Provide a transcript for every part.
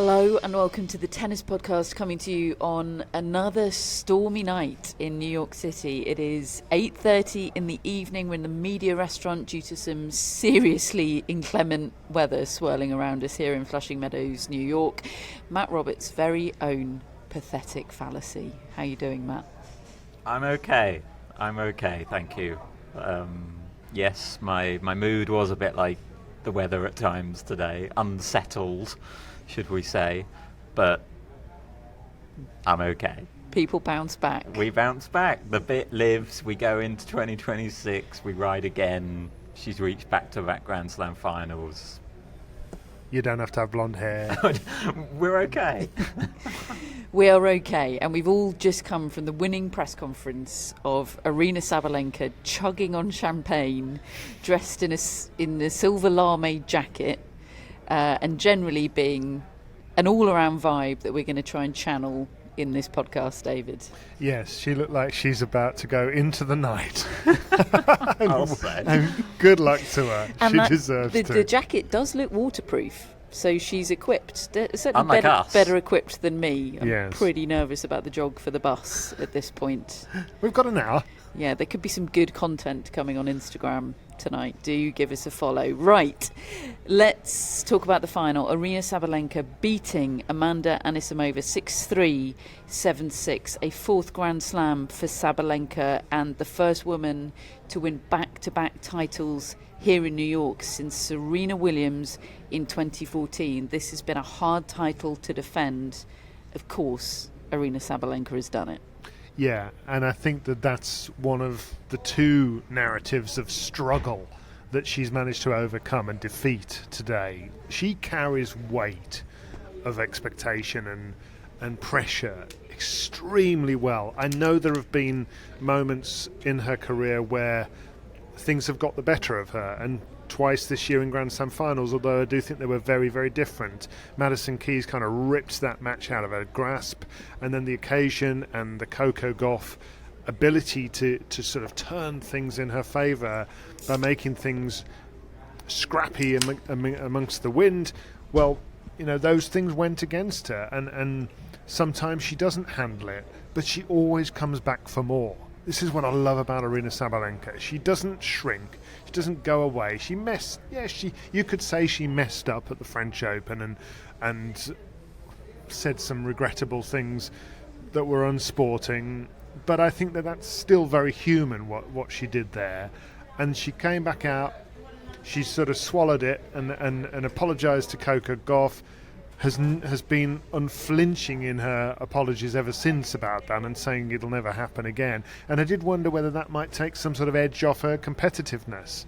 Hello and welcome to the Tennis Podcast, coming to you on another stormy night in New York City. It is 8:30 in the evening. We're in the media restaurant due to some seriously inclement weather swirling around us here in Flushing Meadows, New York. Matt Roberts' very own pathetic fallacy. How are you doing, Matt? I'm okay, thank you. Yes, my mood was a bit like the weather at times today, unsettled, should we say, but I'm okay. People bounce back. We bounce back. The bit lives. We go into 2026. We ride again. She's reached back-to-back Grand Slam finals. You don't have to have blonde hair. We're okay. We are okay, and we've all just come from the winning press conference of Aryna Sabalenka chugging on champagne, dressed in a silver lame jacket, and generally being an all-around vibe that we're going to try and channel in this podcast, David. Yes, she looked like she's about to go into the night. I'll say. And good luck to her. And she deserves to. The jacket does look waterproof, so she's equipped. Certainly Unlike us. better equipped than me. I'm Yes. pretty nervous about the jog for the bus at this point. We've got an hour. Yeah, there could be some good content coming on Instagram tonight. Do give us a follow. Right, let's talk about the final. Aryna Sabalenka beating Amanda Anisimova 6-3, 7-6. A fourth Grand Slam for Sabalenka and the first woman to win back-to-back titles here in New York since Serena Williams in 2014. This has been a hard title to defend. Of course, Aryna Sabalenka has done it. Yeah, and I think that's one of the two narratives of struggle that she's managed to overcome and defeat today. She carries weight of expectation and pressure extremely well. I know there have been moments in her career where things have got the better of her, and twice this year in Grand Slam finals, although I do think they were very, very different. Madison Keys kind of ripped that match out of her grasp, and then the occasion and the Coco Gauff ability to sort of turn things in her favour by making things scrappy amongst the wind. Well, you know, those things went against her, and sometimes she doesn't handle it, but she always comes back for more. This is what I love about Aryna Sabalenka. She doesn't shrink. She doesn't go away. You could say she messed up at the French Open and said some regrettable things that were unsporting, but I think that's still very human what she did there. And she came back out. She sort of swallowed it and apologised to Coco Gauff. Has been unflinching in her apologies ever since about that, and saying it'll never happen again. And I did wonder whether that might take some sort of edge off her competitiveness.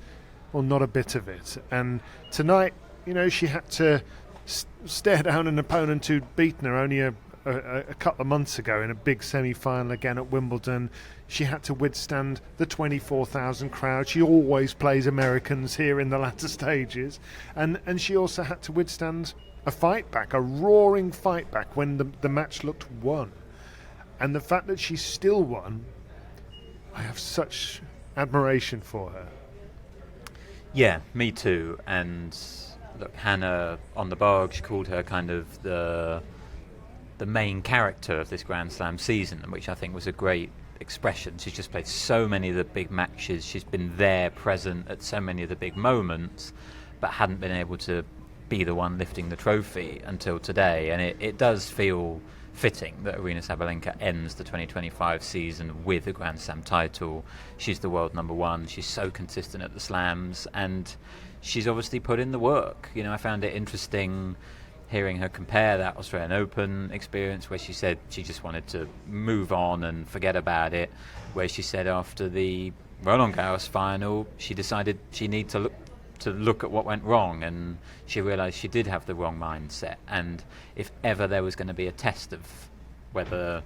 Well, not a bit of it. And tonight, you know, she had to stare down an opponent who'd beaten her only a couple of months ago in a big semi-final again at Wimbledon. She had to withstand the 24,000 crowd. She always plays Americans here in the latter stages. And she also had to withstand a fight back, a roaring fight back when the match looked won. And the fact that she still won, I have such admiration for her. Yeah, me too. And look, Hannah on the Barge called her kind of the main character of this Grand Slam season, which I think was a great expression. She's just played so many of the big matches. She's been there, present at so many of the big moments, but hadn't been able to be the one lifting the trophy until today. And it does feel fitting that Aryna Sabalenka ends the 2025 season with a Grand Slam title. She's the world number one. She's so consistent at the slams, and she's obviously put in the work. You know, I found it interesting hearing her compare that Australian Open experience where she said she just wanted to move on and forget about it, where she said after the Roland Garros final she decided she needed to look at what went wrong, and she realised she did have the wrong mindset. And if ever there was going to be a test of whether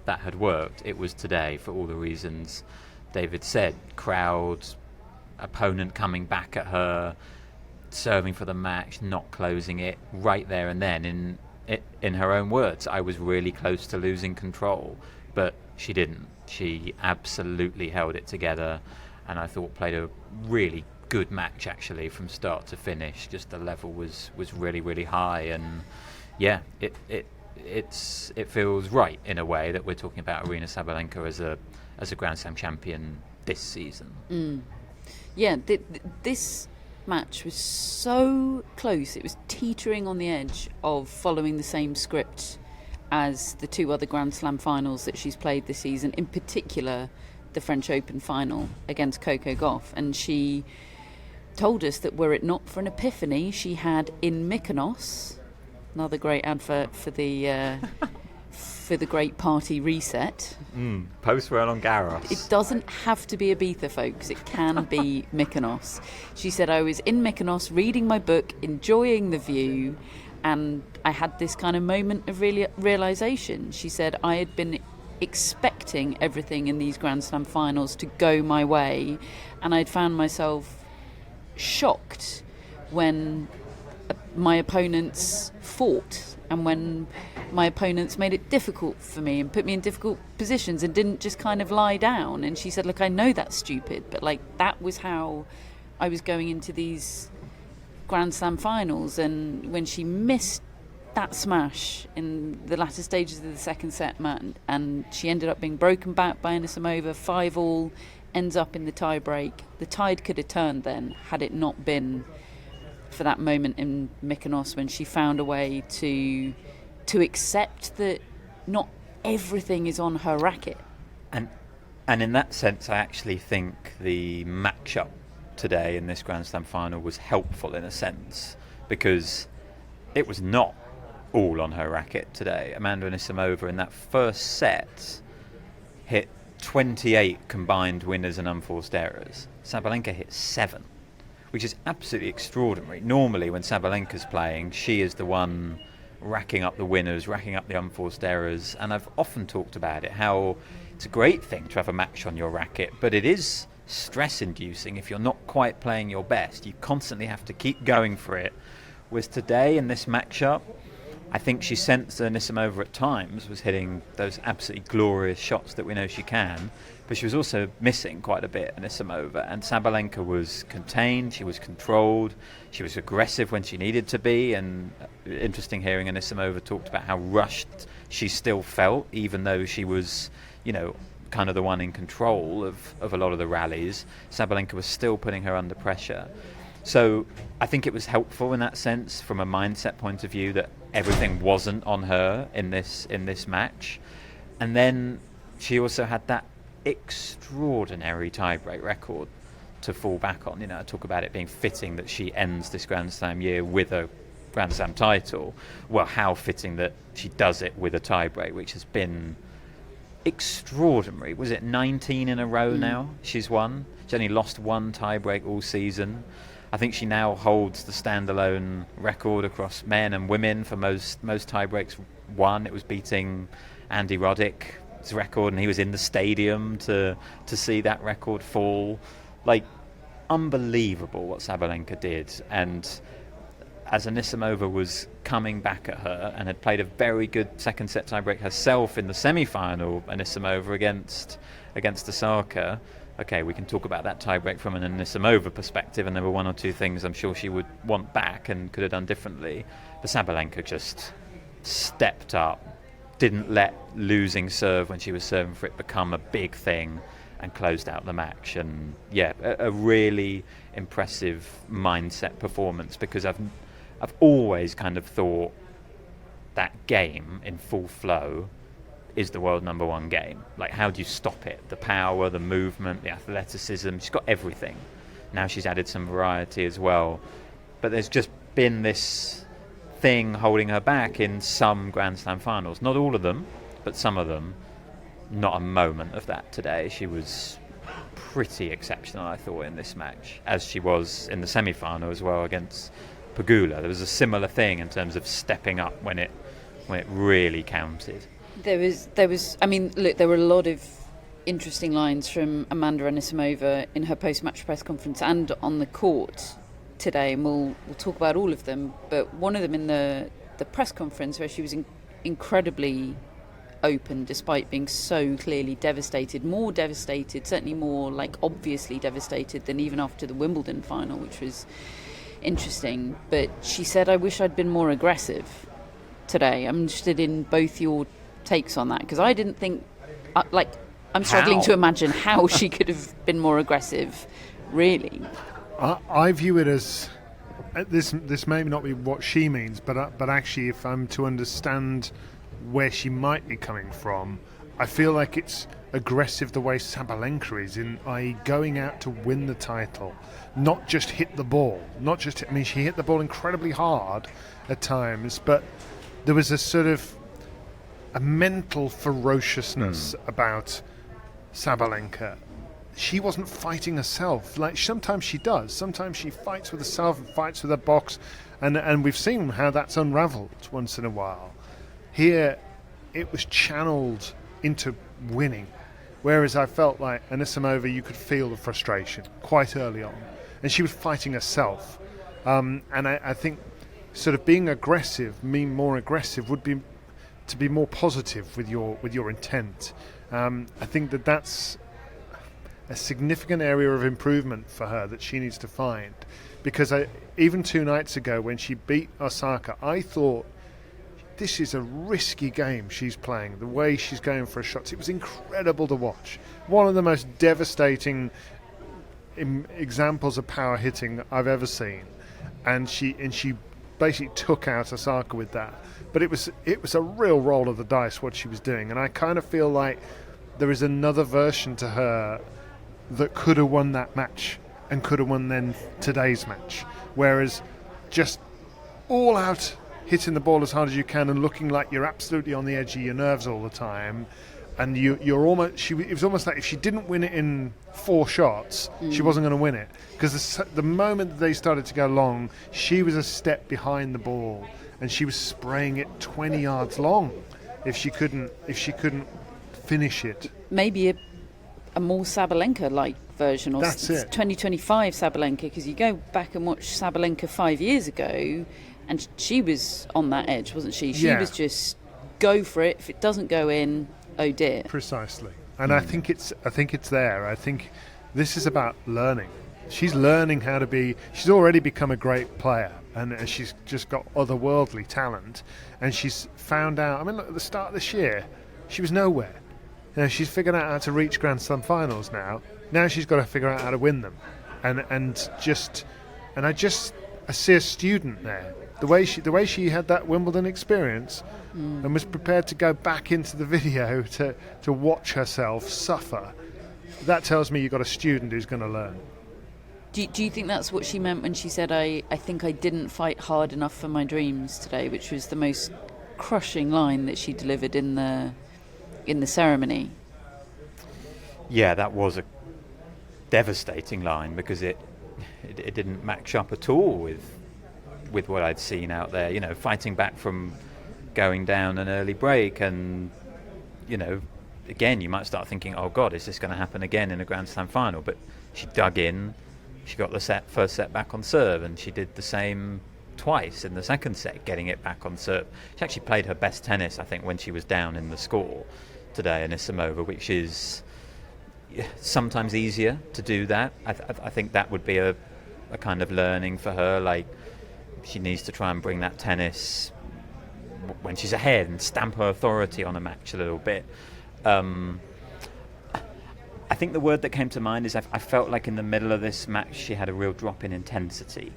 that had worked, it was today, for all the reasons David said. Crowd, opponent coming back at her, serving for the match, not closing it, right there and then. In her own words, I was really close to losing control, but she didn't. She absolutely held it together, and I thought played a really good match actually from start to finish. Just the level was really, really high, and yeah, it feels right in a way that we're talking about Aryna Sabalenka as a Grand Slam champion this season. Yeah, this match was so close. It was teetering on the edge of following the same script as the two other Grand Slam finals that she's played this season, in particular the French Open final against Coco Gauff. And she told us that were it not for an epiphany she had in Mykonos, another great advert for the great party reset. Post Roland Garros. It doesn't have to be Ibiza, folks. It can be Mykonos. She said, I was in Mykonos reading my book, enjoying the view, and I had this kind of moment of realisation. She said, I had been expecting everything in these Grand Slam finals to go my way, and I'd found myself shocked when my opponents fought and when my opponents made it difficult for me and put me in difficult positions and didn't just kind of lie down. And she said, look, I know that's stupid, but like that was how I was going into these Grand Slam finals. And when she missed that smash in the latter stages of the second set, and she ended up being broken back by Anisimova, 5-all, ends up in the tie break. The tide could have turned then had it not been for that moment in Mykonos when she found a way to accept that not everything is on her racket. And in that sense, I actually think the match-up today in this Grand Slam final was helpful in a sense, because it was not all on her racket today. Amanda Anisimova in that first set hit 28 combined winners and unforced errors. Sabalenka hit 7, which is absolutely extraordinary. Normally when Sabalenka's playing, she is the one racking up the winners, racking up the unforced errors, and I've often talked about it, how it's a great thing to have a match on your racket, but it is stress-inducing if you're not quite playing your best. You constantly have to keep going for it. Whereas today in this matchup, I think she sensed that Anisimova at times was hitting those absolutely glorious shots that we know she can, but she was also missing quite a bit, Anisimova, and Sabalenka was contained, she was controlled, she was aggressive when she needed to be, and interesting hearing Anisimova talked about how rushed she still felt, even though she was, kind of the one in control of a lot of the rallies. Sabalenka was still putting her under pressure. So I think it was helpful in that sense from a mindset point of view that everything wasn't on her in this match. And then she also had that extraordinary tiebreak record to fall back on. I talk about it being fitting that she ends this Grand Slam year with a Grand Slam title. Well, how fitting that she does it with a tiebreak, which has been extraordinary. Was it 19 in a row now she's won? She's only lost one tiebreak all season. I think she now holds the standalone record across men and women for most tiebreaks won. It was beating Andy Roddick's record, and he was in the stadium to see that record fall. Like, unbelievable what Sabalenka did. And as Anisimova was coming back at her and had played a very good second set tiebreak herself in the semi-final, Anisimova against Osaka. Okay, we can talk about that tiebreak from an Anisimova perspective, and there were one or two things I'm sure she would want back and could have done differently. But Sabalenka just stepped up, didn't let losing serve when she was serving for it become a big thing, and closed out the match. And yeah, a really impressive mindset performance, because I've always kind of thought that game in full flow is the world number one game. Like, how do you stop it? The power, the movement, the athleticism. She's got everything. Now she's added some variety as well. But there's just been this thing holding her back in some Grand Slam finals. Not all of them, but some of them. Not a moment of that today. She was pretty exceptional, I thought, in this match, as she was in the semi-final as well against Pegula. There was a similar thing in terms of stepping up when it really counted. There was. I mean, look, there were a lot of interesting lines from Amanda Anisimova in her post-match press conference and on the court today, and we'll talk about all of them. But one of them in the press conference, where she was incredibly open, despite being so clearly devastated, more devastated, certainly more obviously devastated than even after the Wimbledon final, which was interesting. But she said, "I wish I'd been more aggressive." today. I'm interested in both your takes on that, because I didn't think, I'm struggling to imagine how she could have been more aggressive, really. I view it as, this may not be what she means, but actually, if I'm to understand where she might be coming from, I feel like it's aggressive the way Sabalenka is, i.e. going out to win the title, not just hit the ball. She hit the ball incredibly hard at times, but there was a sort of a mental ferociousness about Sabalenka. She wasn't fighting herself. Like, sometimes she does. Sometimes she fights with herself and fights with her box, and we've seen how that's unravelled once in a while. Here, it was channeled into winning, whereas I felt like Anisimova, you could feel the frustration quite early on, and she was fighting herself. And I think sort of being more aggressive would be to be more positive with your intent. I think that's a significant area of improvement for her that she needs to find, because even 2 nights ago when she beat Osaka, I thought, this is a risky game she's playing, the way she's going for her shots. It was incredible to watch. One of the most devastating examples of power hitting I've ever seen, and she basically took out Osaka with that. But it was a real roll of the dice what she was doing, and I kind of feel like there is another version to her that could have won that match and could have won then today's match, whereas just all out hitting the ball as hard as you can and looking like you're absolutely on the edge of your nerves all the time, and you're almost. It was almost like if she didn't win it in 4 shots, she wasn't going to win it, because the moment that they started to go long, she was a step behind the ball, and she was spraying it 20 yards long if she couldn't finish it. Maybe a more Sabalenka-like version, or That's it. 2025 Sabalenka, because you go back and watch Sabalenka 5 years ago, and she was on that edge, wasn't she? She was just go for it. If it doesn't go in, oh dear. Precisely. And I think it's there. I think this is about learning. She's learning how to be. She's already become a great player, and she's just got otherworldly talent. And she's found out. I mean, look, at the start of this year, she was nowhere. She's figured out how to reach Grand Slam finals now. Now she's got to figure out how to win them, and I see a student there. The way she had that Wimbledon experience and was prepared to go back into the video to watch herself suffer. That tells me you've got a student who's going to learn. Do you think that's what she meant when she said, I think I didn't fight hard enough for my dreams today, which was the most crushing line that she delivered in the ceremony? Yeah, that was a devastating line, because it didn't match up at all with what I'd seen out there, fighting back from going down an early break, and again you might start thinking, oh god, is this going to happen again in a Grand Slam final? But she dug in, she got the first set back on serve, and she did the same twice in the second set, getting it back on serve. She actually played her best tennis, I think, when she was down in the score today, Anisimova, which is sometimes easier to do that. I think that would be a kind of learning for her. Like, she needs to try and bring that tennis when she's ahead and stamp her authority on a match a little bit. I think the word that came to mind is I felt like in the middle of this match she had a real drop in intensity.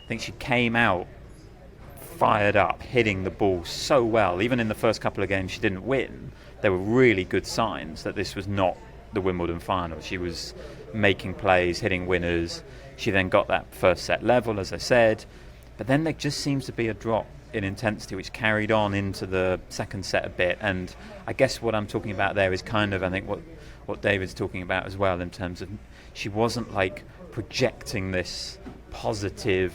I think she came out fired up, hitting the ball so well. Even in the first couple of games she didn't win, there were really good signs that this was not the Wimbledon final. She was making plays, hitting winners. She then got that first set level, as I said, but then there just seems to be a drop in intensity which carried on into the second set a bit. And I guess what I'm talking about there is kind of, I think, what David's talking about as well, in terms of she wasn't like projecting this positive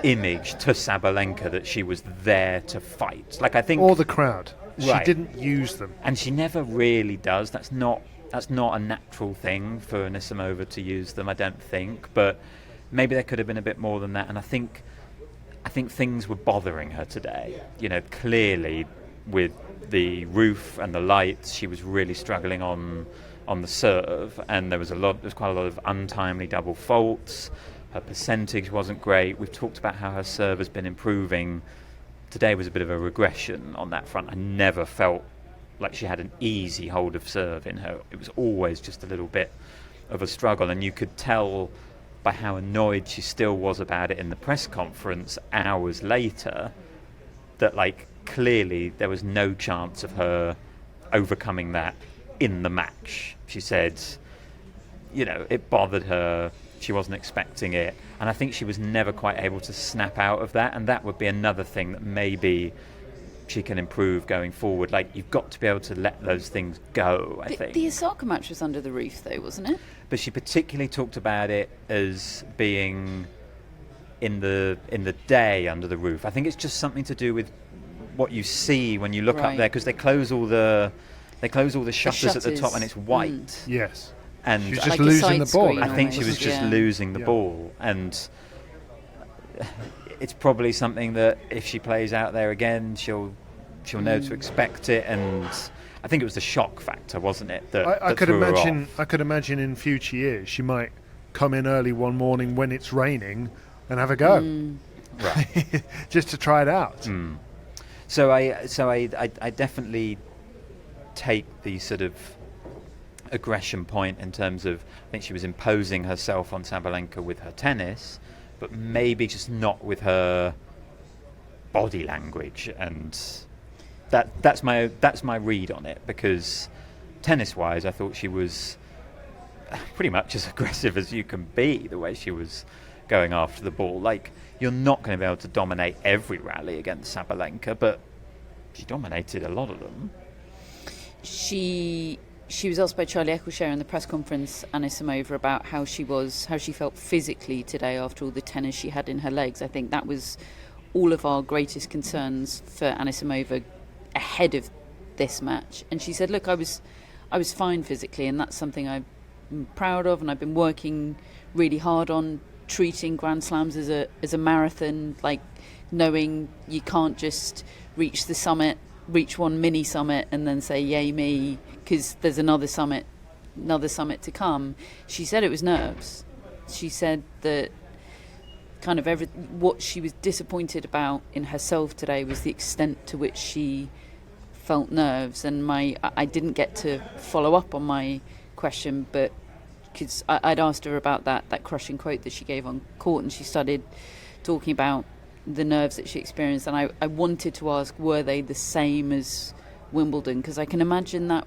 image to Sabalenka that she was there to fight. Like, I think, or the crowd. Right. She didn't use them, and she never really does. That's not a natural thing for Anisimova to use them, I don't think. But maybe there could have been a bit more than that. And I think things were bothering her today. Clearly with the roof and the lights, she was really struggling on the serve, and there was quite a lot of untimely double faults. Her percentage wasn't great. We've talked about how her serve has been improving. today was a bit of a regression on that front. I never felt like she had an easy hold of serve in her. It was always just a little bit of a struggle, and you could tell by how annoyed she still was about it in the press conference hours later that, like, clearly there was no chance of her overcoming that in the match. She said, you know, it bothered her, she wasn't expecting it, and I think she was never quite able to snap out of that, and that would be another thing that maybe she can improve going forward. Like, you've got to be able to let those things go, I think. The Osaka match was under the roof, though, wasn't it? But she particularly talked about it as being in the day under the roof. I think it's just something to do with what you see when you look up there, because they close all the shutters at the top, and it's white. Yes. And she's just losing the ball. I think she was just losing the ball, and it's probably something that if she plays out there again, she'll know to expect it. And I think it was the shock factor, wasn't it? I could imagine in future years she might come in early one morning when it's raining and have a go, right? Just to try it out. So I definitely take the sort of aggression point in terms of, I think she was imposing herself on Sabalenka with her tennis, but maybe just not with her body language, and that's my read on it, because tennis wise I thought she was pretty much as aggressive as you can be, the way she was going after the ball. Like, you're not going to be able to dominate every rally against Sabalenka, but she dominated a lot of them. She was asked by Charlie Eccleshare in the press conference, Anisimova, about how she felt physically today after all the tennis she had in her legs. I think that was all of our greatest concerns for Anisimova ahead of this match. And she said, look, I was fine physically, and that's something I'm proud of, and I've been working really hard on, treating Grand Slams as a marathon, like knowing you can't just reach the summit, reach one mini summit and then say yay me, because there's another summit to come. She said it was nerves. She said that kind of what she was disappointed about in herself today was the extent to which she felt nerves. And I didn't get to follow up on my question, but because I'd asked her about that crushing quote that she gave on court, and she started talking about the nerves that she experienced, and I wanted to ask, were they the same as Wimbledon? Because I can imagine that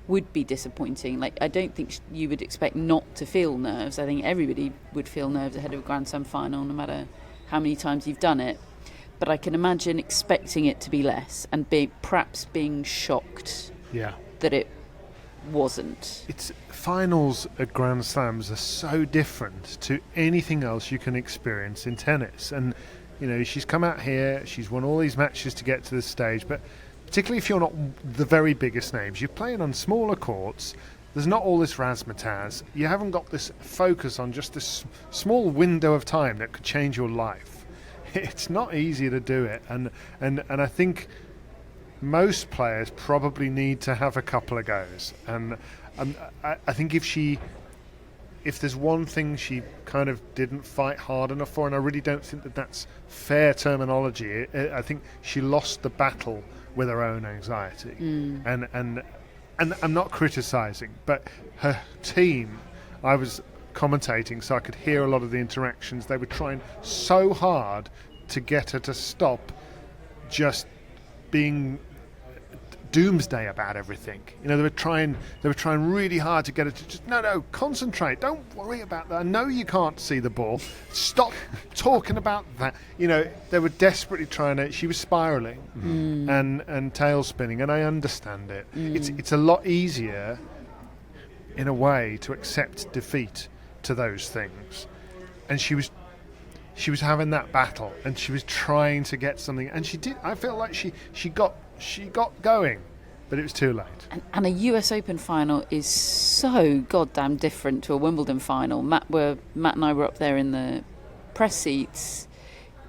would be disappointing. Like, I don't think you would expect not to feel nerves. I think everybody would feel nerves ahead of a Grand Slam final, no matter how many times you've done it. But I can imagine expecting it to be less, and perhaps being shocked that it wasn't. Finals at Grand Slams are so different to anything else you can experience in tennis, and you know, she's come out here, she's won all these matches to get to this stage, but particularly if you're not the very biggest names, you're playing on smaller courts, there's not all this razzmatazz, you haven't got this focus on just this small window of time that could change your life. It's not easy to do it, and I think most players probably need to have a couple of goes, and I think if there's one thing she kind of didn't fight hard enough for, and I really don't think that that's fair terminology, I think she lost the battle with her own anxiety. And I'm not criticising, but her team, I was commentating so I could hear a lot of the interactions. They were trying so hard to get her to stop just being doomsday about everything. You know, they were trying really hard to get her to just no, concentrate, don't worry about that, I know you can't see the ball, stop talking about that. You know, they were desperately trying to, she was spiralling and tail spinning, and I understand it. It's a lot easier in a way to accept defeat to those things, and she was having that battle, and she was trying to get something, and she did. I feel like she got going, but it was too late. And a US Open final is so goddamn different to a Wimbledon final. Matt and I were up there in the press seats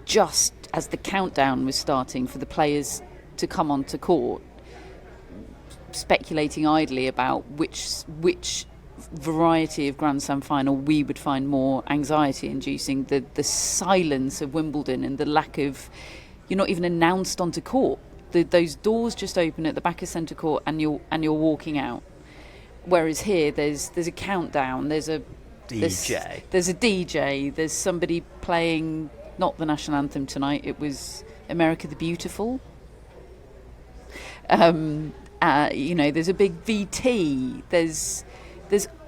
just as the countdown was starting for the players to come onto court, speculating idly about which variety of Grand Slam final we would find more anxiety inducing, the silence of Wimbledon and the lack of you're not even announced onto court. Those doors just open at the back of centre court, and you're walking out. Whereas here, there's a countdown. There's a DJ. There's a DJ. There's somebody playing not the national anthem tonight. It was America the Beautiful. There's a big VT. There's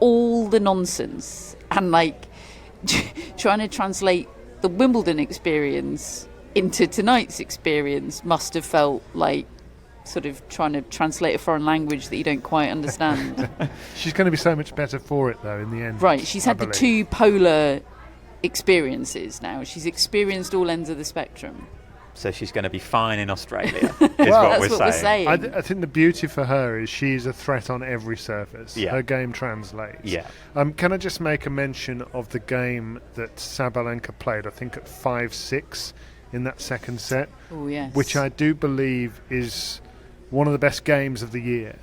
all the nonsense, and like trying to translate the Wimbledon experience into tonight's experience must have felt like sort of trying to translate a foreign language that you don't quite understand. She's going to be so much better for it, though, in the end. Right, she's had the two polar experiences now. She's experienced all ends of the spectrum. So she's going to be fine in Australia, is Well, what we're saying. I think the beauty for her is she's a threat on every surface. Yeah. Her game translates. Yeah. Can I just make a mention of the game that Sabalenka played, I think at 5-6 in that second set? Oh, yes. Which I do believe is one of the best games of the year,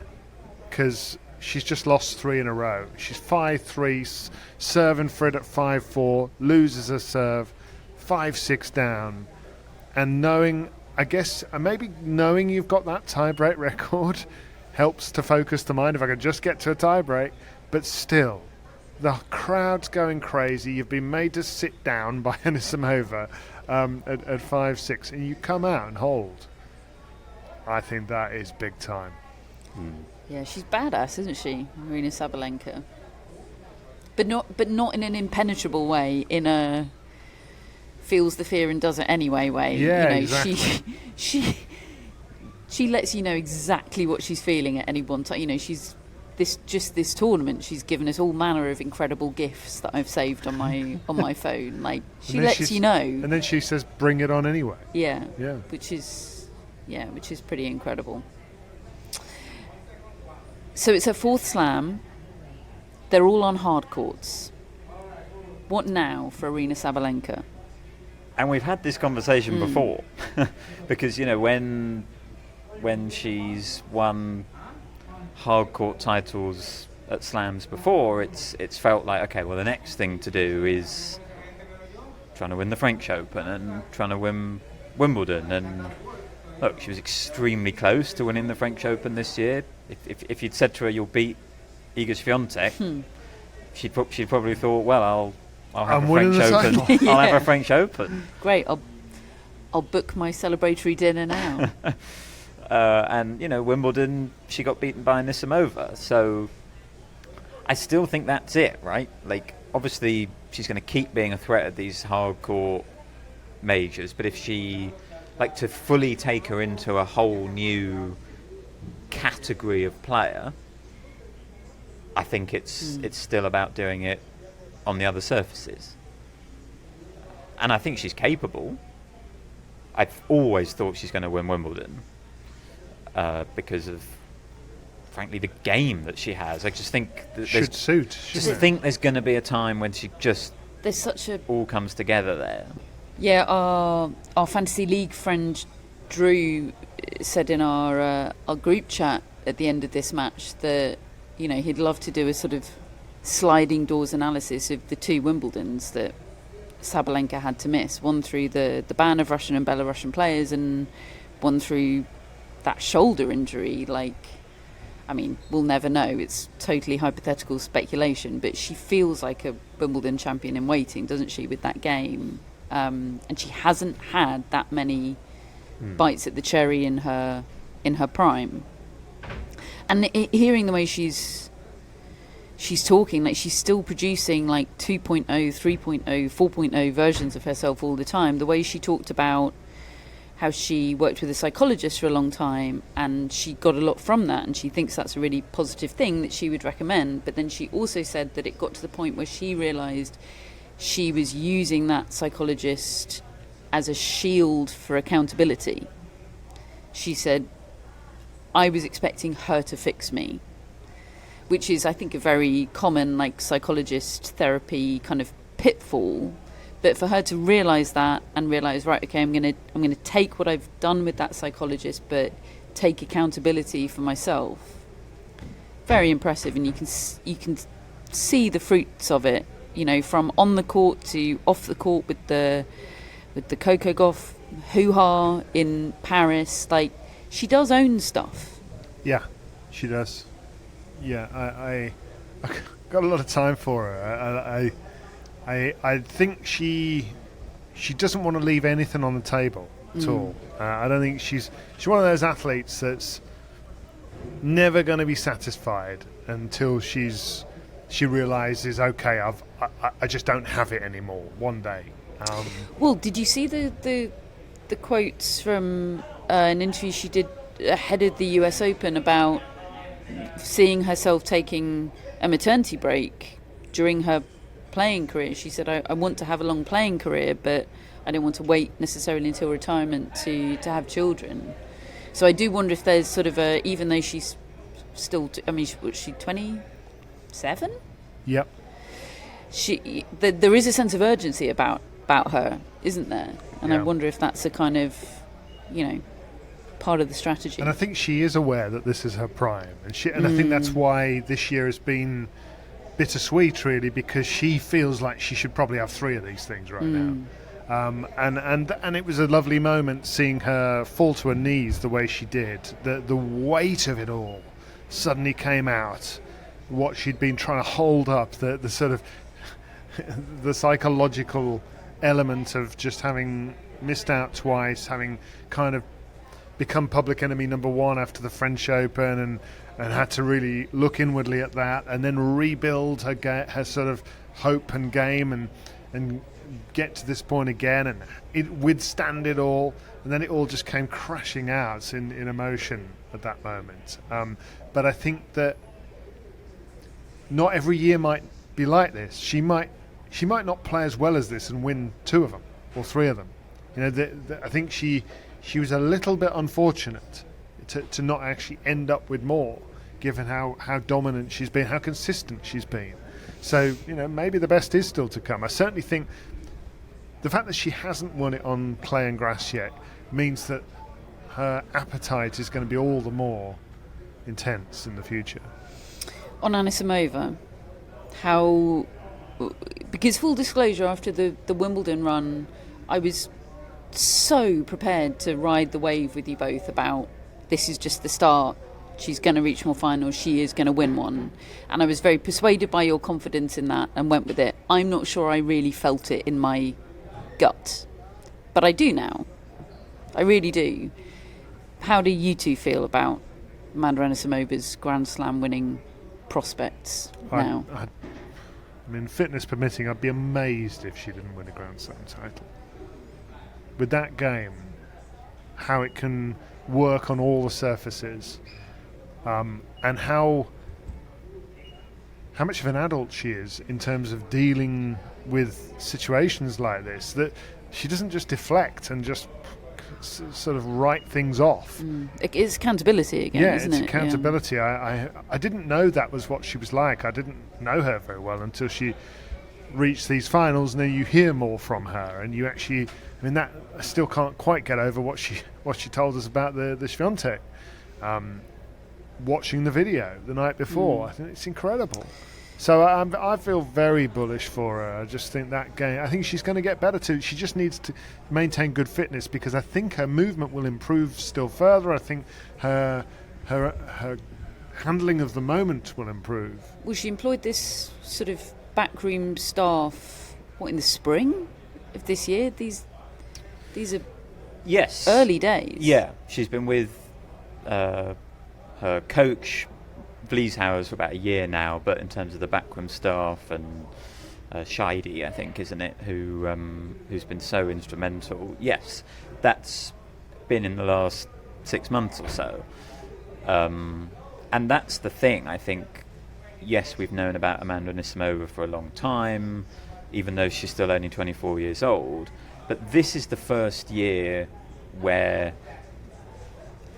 because she's just lost 3 in a row. She's 5-3, serving for it at 5-4, loses her serve, 5-6 down. And knowing you've got that tie-break record helps to focus the mind. If I could just get to a tie-break. But still, the crowd's going crazy. You've been made to sit down by Anisimova at 5-6, and you come out and hold. I think that is big time. Yeah, she's badass, isn't she, Aryna Sabalenka? But not in an impenetrable way, in a feels the fear and does it anyway way. Yeah, exactly. She lets you know exactly what she's feeling at any one time. She's this tournament. She's given us all manner of incredible gifts that I've saved on my phone. Like she lets you know. And then she says, "Bring it on anyway." Yeah. Yeah. Which is pretty incredible. So it's her 4th slam. They're all on hard courts. What now for Aryna Sabalenka? And we've had this conversation before, because when she's won hard court titles at slams before, it's felt like, okay, well, the next thing to do is trying to win the French Open and trying to win Wimbledon. And look, she was extremely close to winning the French Open this year. If you'd said to her, "You'll beat Iga Swiatek," she'd probably thought, well, I'll have a French Open. Yeah. I'll have a French Open. Great, I'll book my celebratory dinner now. And Wimbledon, she got beaten by Anisimova. So I still think that's it, right? Like, obviously, she's going to keep being a threat at these hardcore majors. But if she, to fully take her into a whole new category of player, I think it's still about doing it on the other surfaces. And I think she's capable. I've always thought she's going to win Wimbledon because of, frankly, the game that she has. I just think should suit. think there's going to be a time when she just There's such a all comes together there. Yeah, our fantasy league friend Drew said in our group chat at the end of this match that he'd love to do a sort of sliding doors analysis of the 2 Wimbledons that Sabalenka had to miss, one through the ban of Russian and Belarusian players, and one through that shoulder injury. We'll never know. It's totally hypothetical speculation, but she feels like a Wimbledon champion in waiting, doesn't she, with that game? And she hasn't had that many bites at the cherry in her prime. And hearing the way she's talking, she's still producing 2.0, 3.0, 4.0 versions of herself all the time. The way she talked about how she worked with a psychologist for a long time and she got a lot from that, and she thinks that's a really positive thing that she would recommend. But then she also said that it got to the point where she realised she was using that psychologist as a shield for accountability. She said, I was expecting her to fix me, which is, I think, a very common psychologist therapy kind of pitfall. But for her to realise that and realise, right, okay, I'm gonna take what I've done with that psychologist, but take accountability for myself. Very impressive, and you can see the fruits of it. From on the court to off the court with the Coco Gauff hoo-ha in Paris. Like, she does own stuff. Yeah, she does. Yeah, I got a lot of time for her. I think she doesn't want to leave anything on the table at all. I don't think she's one of those athletes that's never going to be satisfied until she realizes, okay, I just don't have it anymore one day. Well, did you see the quotes from an interview she did ahead of the US Open about seeing herself taking a maternity break during her playing career? She said, I want to have a long playing career, but I don't want to wait necessarily until retirement to have children. So I do wonder if there's sort of even though she's still, was she 27? Yep. There is a sense of urgency about her, isn't there? And Yeah. I wonder if that's a kind of, part of the strategy. And I think she is aware that this is her prime, and I think that's why this year has been bittersweet, really, because she feels like she should probably have 3 of these things right now. And it was a lovely moment seeing her fall to her knees the way she did. The weight of it all suddenly came out. What she'd been trying to hold up, the sort of the psychological element of just having missed out twice, having kind of become public enemy number 1 after the French Open, and had to really look inwardly at that, and then rebuild her sort of hope and game, and get to this point again, and withstand it all, and then it all just came crashing out in emotion at that moment. But I think that not every year might be like this. She might not play as well as this and win 2 of them or 3 of them. I think she was a little bit unfortunate to not actually end up with more, given how dominant she's been, how consistent she's been. So, maybe the best is still to come. I certainly think the fact that she hasn't won it on clay and grass yet means that her appetite is going to be all the more intense in the future. On Anisimova, because full disclosure, after the Wimbledon run, I was so prepared to ride the wave with you both about this is just the start. She's going to reach more finals. She is going to win one. And I was very persuaded by your confidence in that and went with it. I'm not sure I really felt it in my gut, but I do now. I really do. How do you two feel about Amanda Anisimova's Grand Slam winning prospects now? Fitness permitting, I'd be amazed if she didn't win a Grand Slam title. With that game, how it can work on all the surfaces, and how much of an adult she is in terms of dealing with situations like this, that she doesn't just deflect and just sort of write things off. It's accountability again, isn't it? Yeah, it's accountability. I didn't know that was what she was like. I didn't know her very well until she reached these finals, and then you hear more from her, and you actually, that I still can't quite get over what she told us about the Swiatek. Watching the video the night before, I think it's incredible. So I feel very bullish for her. I just think that game, I think she's going to get better too. She just needs to maintain good fitness, because I think her movement will improve still further. I think her handling of the moment will improve. Well, she employed this sort of backroom staff, in the spring of this year? These are early days. Yeah, she's been with her coach Vlieshauers for about a year now, but in terms of the backroom staff and Scheide, I think, isn't it, who's been so instrumental. Yes, that's been in the last 6 months or so. And that's the thing, I think. Yes, we've known about Amanda Anisimova for a long time, even though she's still only 24 years old. But this is the first year where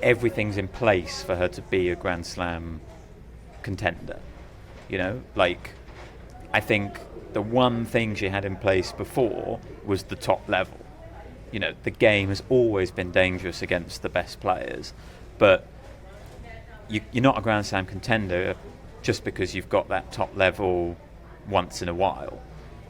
everything's in place for her to be a Grand Slam contender. I think the one thing she had in place before was the top level. The game has always been dangerous against the best players, but you're not a Grand Slam contender just because you've got that top level once in a while.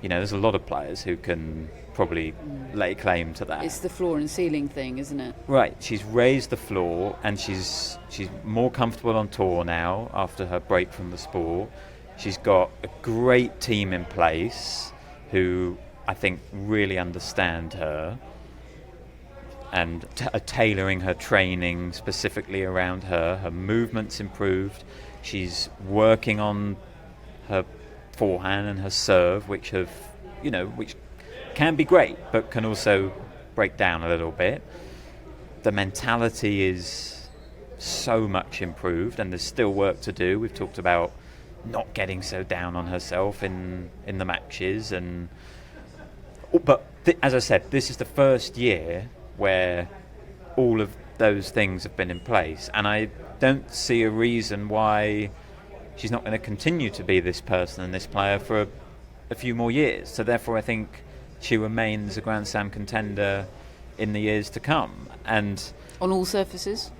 there's a lot of players who can probably lay claim to that. It's the floor and ceiling thing, isn't it? Right, she's raised the floor, and she's more comfortable on tour now after her break from the sport. She's got a great team in place who I think really understand her and are tailoring her training specifically around her. Her movement's improved. She's working on her forehand and her serve, which can be great, but can also break down a little bit. The mentality is so much improved, and there's still work to do. We've talked about not getting so down on herself in the matches, but as I said, this is the first year where all of those things have been in place, and I don't see a reason why she's not going to continue to be this person and this player for a few more years. So therefore I think she remains a Grand Slam contender in the years to come. And on all surfaces?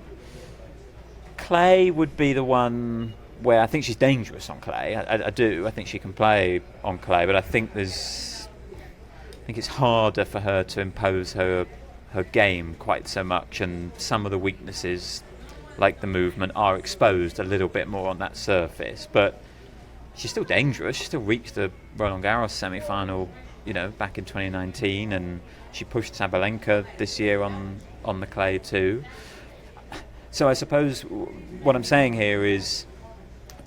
Clay would be the one where I think she's dangerous on clay. I do. I think she can play on clay, but I think it's harder for her to impose her game quite so much, and some of the weaknesses, like the movement, are exposed a little bit more on that surface. But she's still dangerous. She still reached the Roland Garros semi-final, back in 2019, and she pushed Sabalenka this year on the clay too. So I suppose what I'm saying here is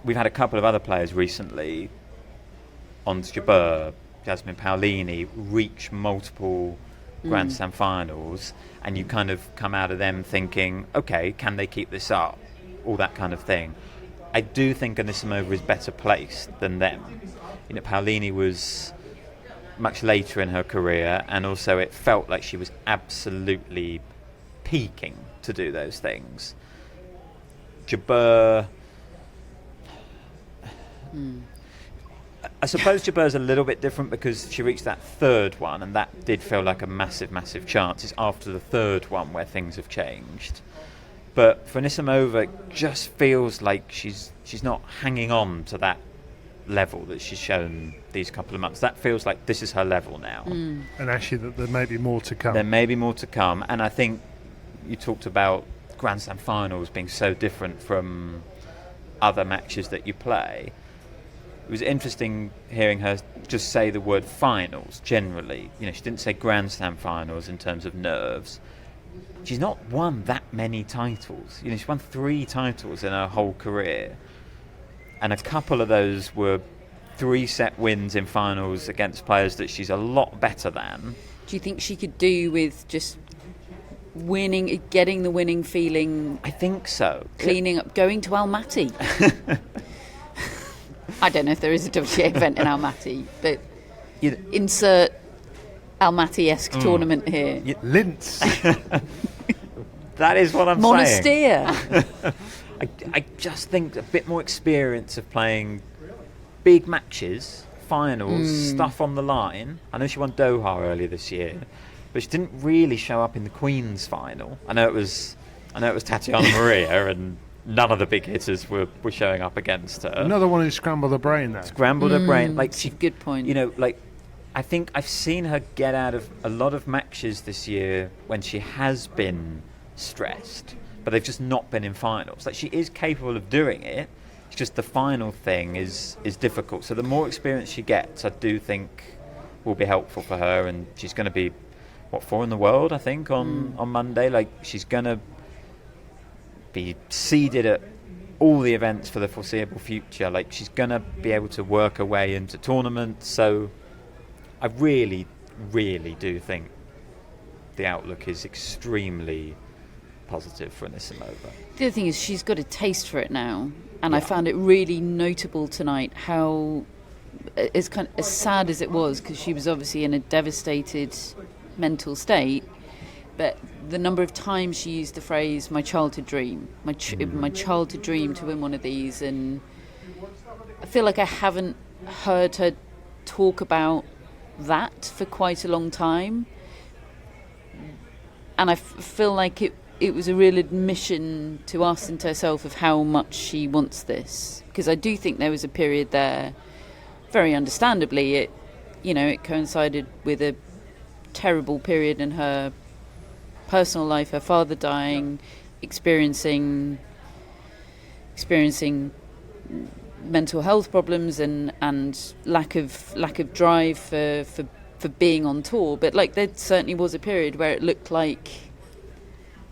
we've had a couple of other players recently, Ons Jabeur, Jasmine Paolini, reach multiple Grand Slam finals, and you kind of come out of them thinking, okay, can they keep this up? All that kind of thing. I do think Anisimova is better placed than them. Paolini was much later in her career, and also it felt like she was absolutely peaking to do those things. Jabeur, I suppose Jabeur's a little bit different because she reached that third one, and that did feel like a massive, massive chance. It's after the third one where things have changed. But for Anisimova, it just feels like she's not hanging on to that level that she's shown these couple of months. That feels like this is her level now. And actually that there may be more to come. There may be more to come, and I think you talked about Grand Slam finals being so different from other matches that you play. It was interesting hearing her just say the word finals generally. She didn't say Grand Slam finals in terms of nerves. She's not won that many titles. She's won 3 titles in her whole career, and a couple of those were 3-set wins in finals against players that she's a lot better than. Do you think she could do with just winning, getting the winning feeling? I think so. Cleaning up, going to Almaty. I don't know if there is a WTA event in Almaty, but insert Almaty-esque tournament here. Linz. That is what I'm saying. Monastir. I just think a bit more experience of playing big matches, finals, stuff on the line. I know she won Doha earlier this year, but she didn't really show up in the Queen's final. I know it was Tatiana Maria, and none of the big hitters were showing up against her. Another one who scrambled her brain there. Scrambled her brain. Good point. I think I've seen her get out of a lot of matches this year when she has been stressed, but they've just not been in finals. Like, she is capable of doing it. It's just the final thing is difficult. So the more experience she gets, I do think will be helpful for her. And she's going to be 4 in the world, I think, on Monday. Like, she's going to be seeded at all the events for the foreseeable future. Like, she's going to be able to work her way into tournaments. So I really, really do think the outlook is extremely positive for Anisimova. The other thing is she's got a taste for it now, and I found it really notable tonight how as sad as it was, because she was obviously in a devastated mental state, but the number of times she used the phrase "my childhood dream," my childhood dream to win one of these, and I feel like I haven't heard her talk about that for quite a long time, and I feel like it was a real admission to us and to herself of how much she wants this, because I do think there was a period there, very understandably, it coincided with a terrible period in her personal life, her father dying, experiencing mental health problems and lack of drive for being on tour. But like, there certainly was a period where it looked like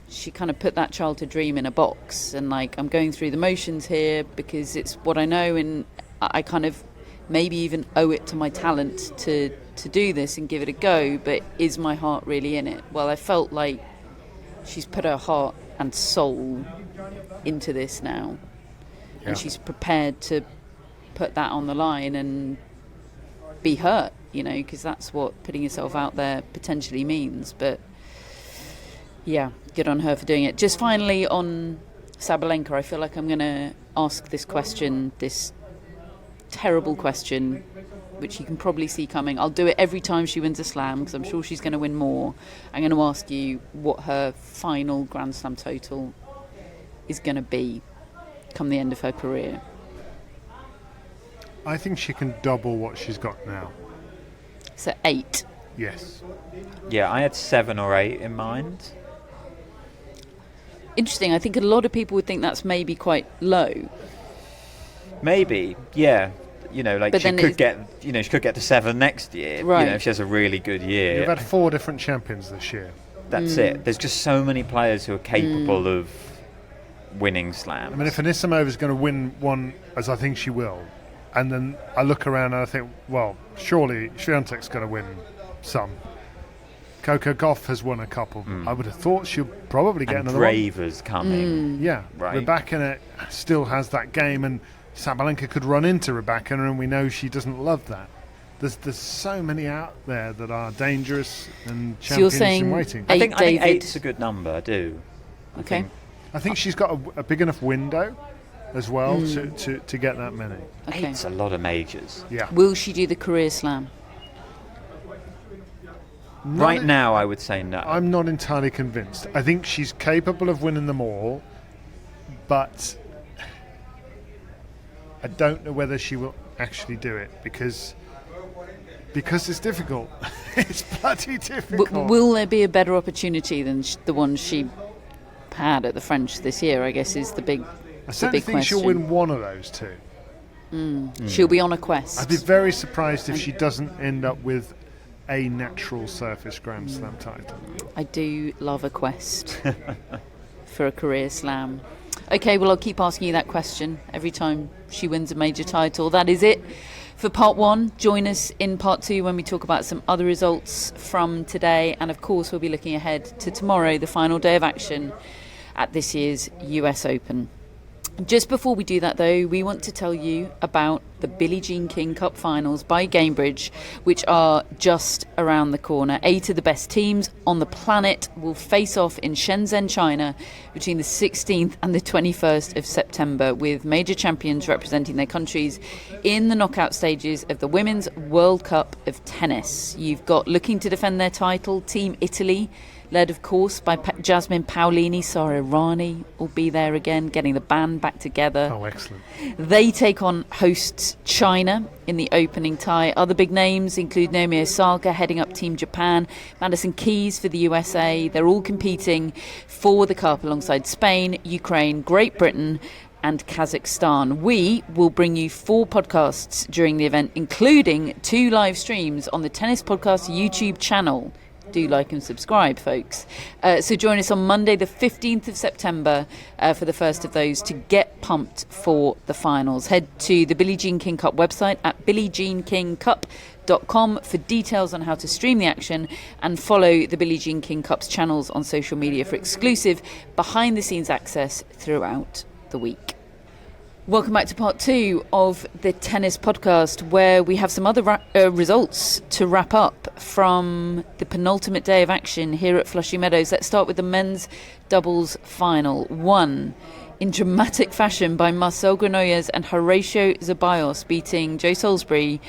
she kind of put that childhood dream in a box, and like, I'm going through the motions here because it's what I know, and I kind of maybe even owe it to my talent to do this and give it a go, but is my heart really in it? Well, I felt like she's put her heart and soul into this now, and she's prepared to put that on the line and be hurt, because that's what putting yourself out there potentially means. But yeah, good on her for doing it. Just finally on Sabalenka, I feel like I'm going to ask this question, this terrible question, which you can probably see coming. I'll do it every time she wins a slam because I'm sure she's going to win more. I'm going to ask you what her final Grand Slam total is going to be come the end of her career. I think she can double what she's got now. So 8. Yes. Yeah, I had 7 or 8 in mind. Interesting. I think a lot of people would think that's maybe quite low. Maybe, yeah. But she could get, she could get to 7 next year. Right. If she has a really good year. You've had 4 different champions this year. That's it. There's just so many players who are capable of winning slams. I mean, if Anisimova is going to win one, as I think she will, and then I look around and I think, well, surely Swiatek's going to win some. Coco Gauff has won a couple. I would have thought she'll probably get and another Draver's coming. Yeah, right. Rybakina still has that game, and Sabalenka could run into Rybakina, and we know she doesn't love that. There's so many out there that are dangerous and champions so you're saying in waiting. I think David. 8's a good number. I do. Okay. I think she's got a big enough window as well to get that many. Okay. 8's a lot of majors. Yeah. Will she do the career slam? Right now, I would say no. I'm not entirely convinced. I think she's capable of winning them all, but I don't know whether she will actually do it because it's difficult. It's bloody difficult. Will there be a better opportunity than the one she had at the French this year, I guess, is the big I certainly think question. she'll win one of those two. She'll be on a quest. I'd be very surprised if she doesn't end up with a natural surface Grand Slam title. I do love a quest for a career slam. Okay, well, I'll keep asking you that question every time she wins a major title. That is it for part 1. Join us in part 2 when we talk about some other results from today. And of course, we'll be looking ahead to tomorrow, the final day of action at this year's US Open. Just before we do that, though, we want to tell you about the Billie Jean King Cup Finals by Gamebridge, which are just around the corner. 8 of the best teams on the planet will face off in Shenzhen, China, between the 16th and the 21st of September, with major champions representing their countries in the knockout stages of the Women's World Cup of Tennis. You've got, looking to defend their title, Team Italy, led, of course, by Jasmine Paolini. Sara Errani will be there again, getting the band back together. Oh, excellent. They take on hosts China in the opening tie. Other big names include Naomi Osaka heading up Team Japan, Madison Keys for the USA. They're all competing for the cup alongside Spain, Ukraine, Great Britain and Kazakhstan. We will bring you 4 podcasts during the event, including 2 live streams on the Tennis Podcast YouTube channel. Do like and subscribe, folks. So join us on Monday the 15th of September for the first of those to get pumped for the finals. Head to the Billie Jean King Cup website at billiejeankingcup.com for details on how to stream the action, and follow the Billie Jean King Cup's channels on social media for exclusive behind-the-scenes access throughout the week. Welcome back to part 2 of the Tennis Podcast, where we have some other results to wrap up from the penultimate day of action here at Flushing Meadows. Let's start with the men's doubles final. Won in dramatic fashion by Marcel Granollers and Horatio Zeballos, beating Joe Salisbury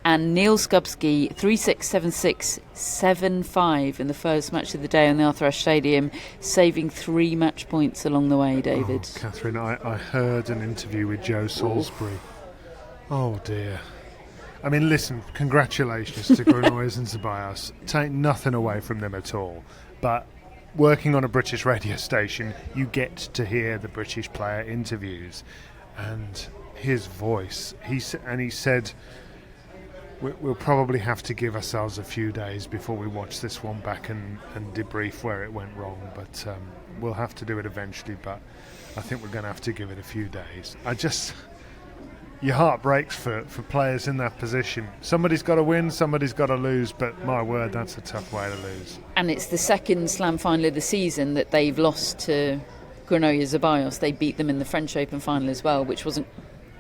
and Neil Skupski 3-6, 7-6, 7-5 in the first match of the day on the Arthur Ashe Stadium, saving 3 match points along the way, David. Oh, Catherine, I heard an interview with Joe Salisbury. Oh, dear. I mean, listen, congratulations to Granollers and Ceballos. Take nothing away from them at all. But working on a British radio station, you get to hear the British player interviews. And his voice, he said, we'll probably have to give ourselves a few days before we watch this one back and debrief where it went wrong. But we'll have to do it eventually. But I think we're going to have to give it a few days. Your heart breaks for players in that position. Somebody's got to win, somebody's got to lose, but my word, that's a tough way to lose. And it's the second Slam final of the season that they've lost to Granollers Ceballos. They beat them in the French Open final as well, which wasn't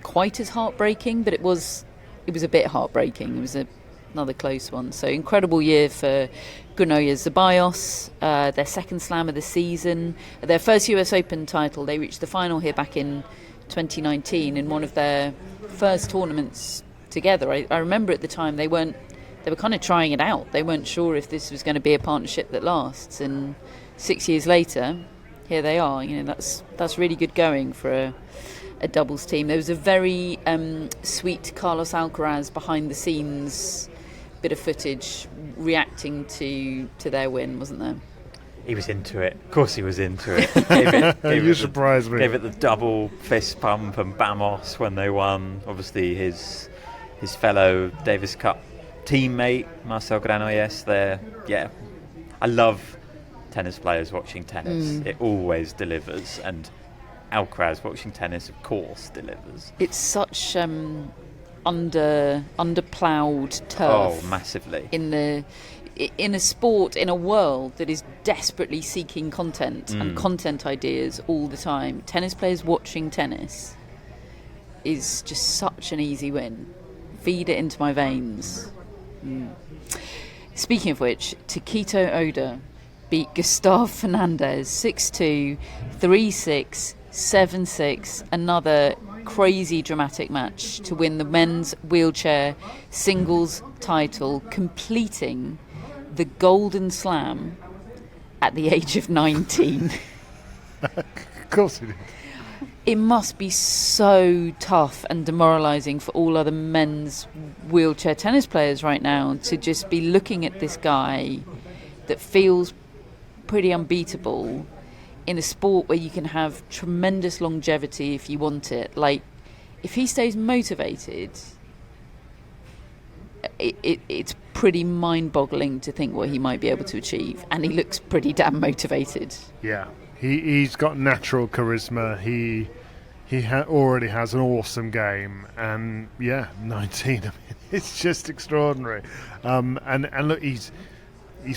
quite as heartbreaking, but it was a bit heartbreaking. It was another close one. So incredible year for Granollers Ceballos, their second Slam of the season, their first US Open title. They reached the final here back in 2019 in one of their first tournaments together. I remember at the time they were kind of trying it out. They weren't sure if this was going to be a partnership that lasts, and 6 years later here they are. That's really good going for a doubles team. There was a very sweet Carlos Alcaraz behind the scenes bit of footage reacting to their win, wasn't there? He was into it. Of course he was into it. You surprised me. Gave it the double fist pump and Bamos when they won. Obviously his fellow Davis Cup teammate, Marcel Granollers, there. Yeah. I love tennis players watching tennis. It always delivers. And Alcaraz watching tennis, of course, delivers. It's such under-ploughed turf. Oh, massively. In a sport, in a world that is desperately seeking content and content ideas all the time, tennis players watching tennis is just such an easy win. Feed it into my veins. Speaking of which, Taketo Oda beat Gustav Fernandez 6-2, 3-6, 7-6, another crazy dramatic match to win the men's wheelchair singles title, completing the Golden Slam at the age of 19. Of course he did. It must be so tough and demoralising for all other men's wheelchair tennis players right now to just be looking at this guy that feels pretty unbeatable in a sport where you can have tremendous longevity if you want it. Like, if he stays motivated, it's pretty mind-boggling to think what he might be able to achieve, and he looks pretty damn motivated. Yeah, he's got natural charisma. He already has an awesome game, and 19. I mean, it's just extraordinary. And look, he's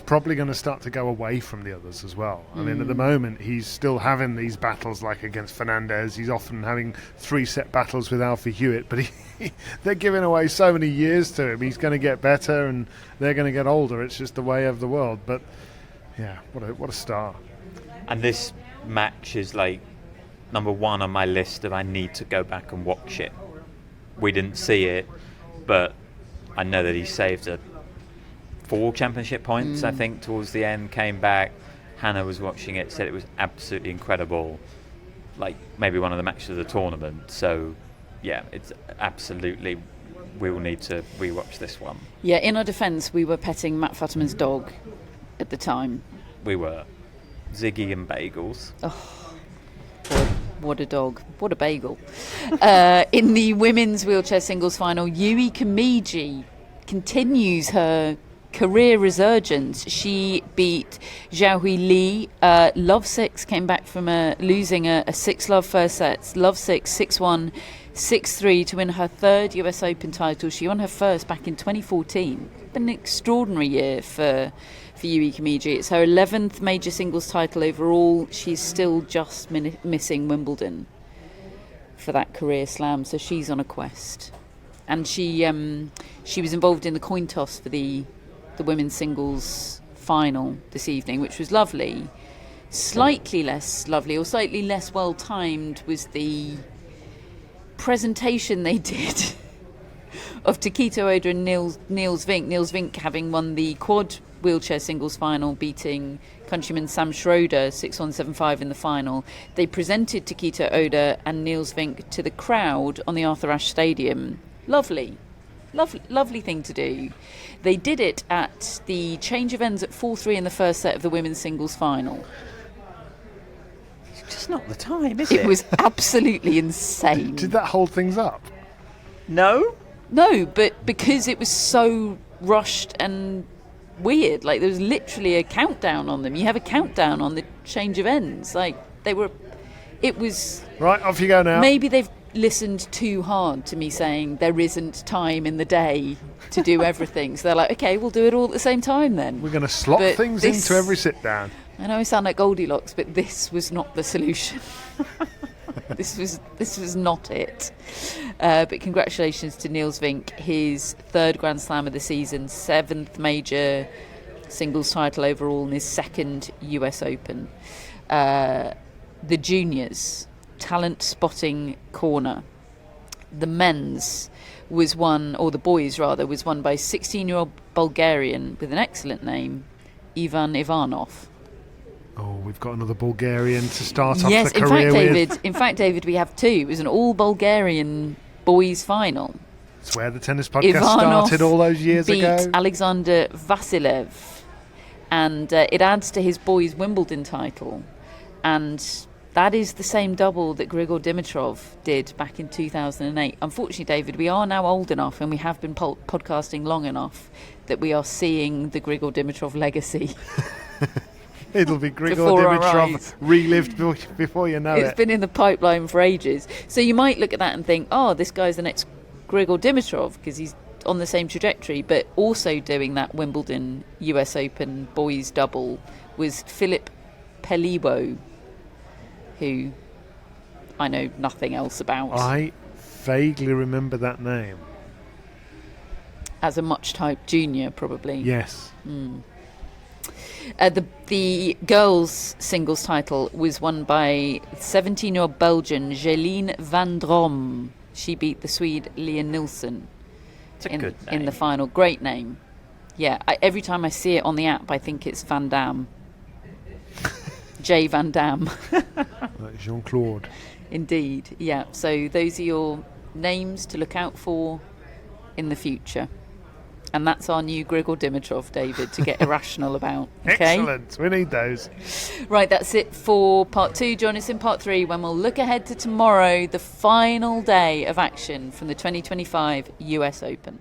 probably going to start to go away from the others as well. I mean, at the moment, he's still having these battles like against Fernandez. He's often having 3-set battles with Alfie Hewitt, but they're giving away so many years to him. He's going to get better, and they're going to get older. It's just the way of the world. But, yeah, what a star. And this match is like number one on my list of I need to go back and watch it. We didn't see it, but I know that he saved 4 championship points, I think, towards the end, came back. Hannah was watching it, said it was absolutely incredible, like maybe one of the matches of the tournament. So, yeah, it's absolutely, we will need to rewatch this one. Yeah, in our defence, we were petting Matt Futterman's dog at the time. We were. Ziggy and Bagels. Oh, what a dog. What a bagel. In the women's wheelchair singles final, Yui Kamiji continues her career resurgence. She beat Xiaohui Li. Love 6 came back from losing a 6-love first set. Love 6, 6-1, 6-3 to win her third US Open title. She won her first back in 2014. Been an extraordinary year for Yui Kamiji. It's her 11th major singles title overall. She's still just missing Wimbledon for that career slam, so she's on a quest. And she was involved in the coin toss for the women's singles final this evening, which was lovely. Slightly less lovely, or slightly less well timed, was the presentation they did of Taketo Oda and Niels Vink. Niels Vink having won the quad wheelchair singles final, beating countryman Sam Schroeder 6-1, 7-5 in the final. They presented Taketo Oda and Niels Vink to the crowd on the Arthur Ashe Stadium. Lovely. Lovely thing to do. They did it at the change of ends at 4-3 in the first set of the women's singles final. It's just not the time, is it? It was absolutely insane. Did that hold things up? No? No, but because it was so rushed and weird, like there was literally a countdown on them. You have a countdown on the change of ends. Like it was... Right, off you go now. Maybe they've listened too hard to me saying there isn't time in the day to do everything. So they're like, okay, we'll do it all at the same time then. We're going to slot But things this- into every sit-down. I know I sound like Goldilocks, but this was not the solution. This was not it. But congratulations to Niels Vink, his third Grand Slam of the season, 7th major singles title overall, and his second US Open. The juniors, talent spotting corner. The men's was won, or the boys rather, was won by 16-year-old Bulgarian with an excellent name, Ivan Ivanov. Oh, we've got another Bulgarian to start off Yes, the career with. in fact, David, we have two. It was an all-Bulgarian boys final. It's where the tennis podcast Ivanov started all those years beat ago. Alexander Vasilev, and it adds to his boys Wimbledon title, and that is the same double that Grigor Dimitrov did back in 2008. Unfortunately, David, we are now old enough, and we have been podcasting long enough that we are seeing the Grigor Dimitrov legacy. It'll be Grigor Before our Dimitrov eyes. relived before you know It's it. been in the pipeline for ages. So you might look at that and think, oh, this guy's the next Grigor Dimitrov because he's on the same trajectory. But also doing that Wimbledon US Open boys double was Philip Peliwo, who I know nothing else about. I vaguely remember that name. As a much-typed junior, probably. Yes. The girls' singles title was won by 17-year-old Belgian Jeline van Drom. She beat the Swede Leah Nilsson It's a good name. in the final. Great name. Yeah, every time I see it on the app, I think it's Van Damme. J. Van Damme. Like Jean-Claude. Indeed, yeah. So those are your names to look out for in the future. And that's our new Grigor Dimitrov, David, to get irrational about. Okay? Excellent. We need those. Right, that's it for part 2. Join us in part 3 when we'll look ahead to tomorrow, the final day of action from the 2025 US Open.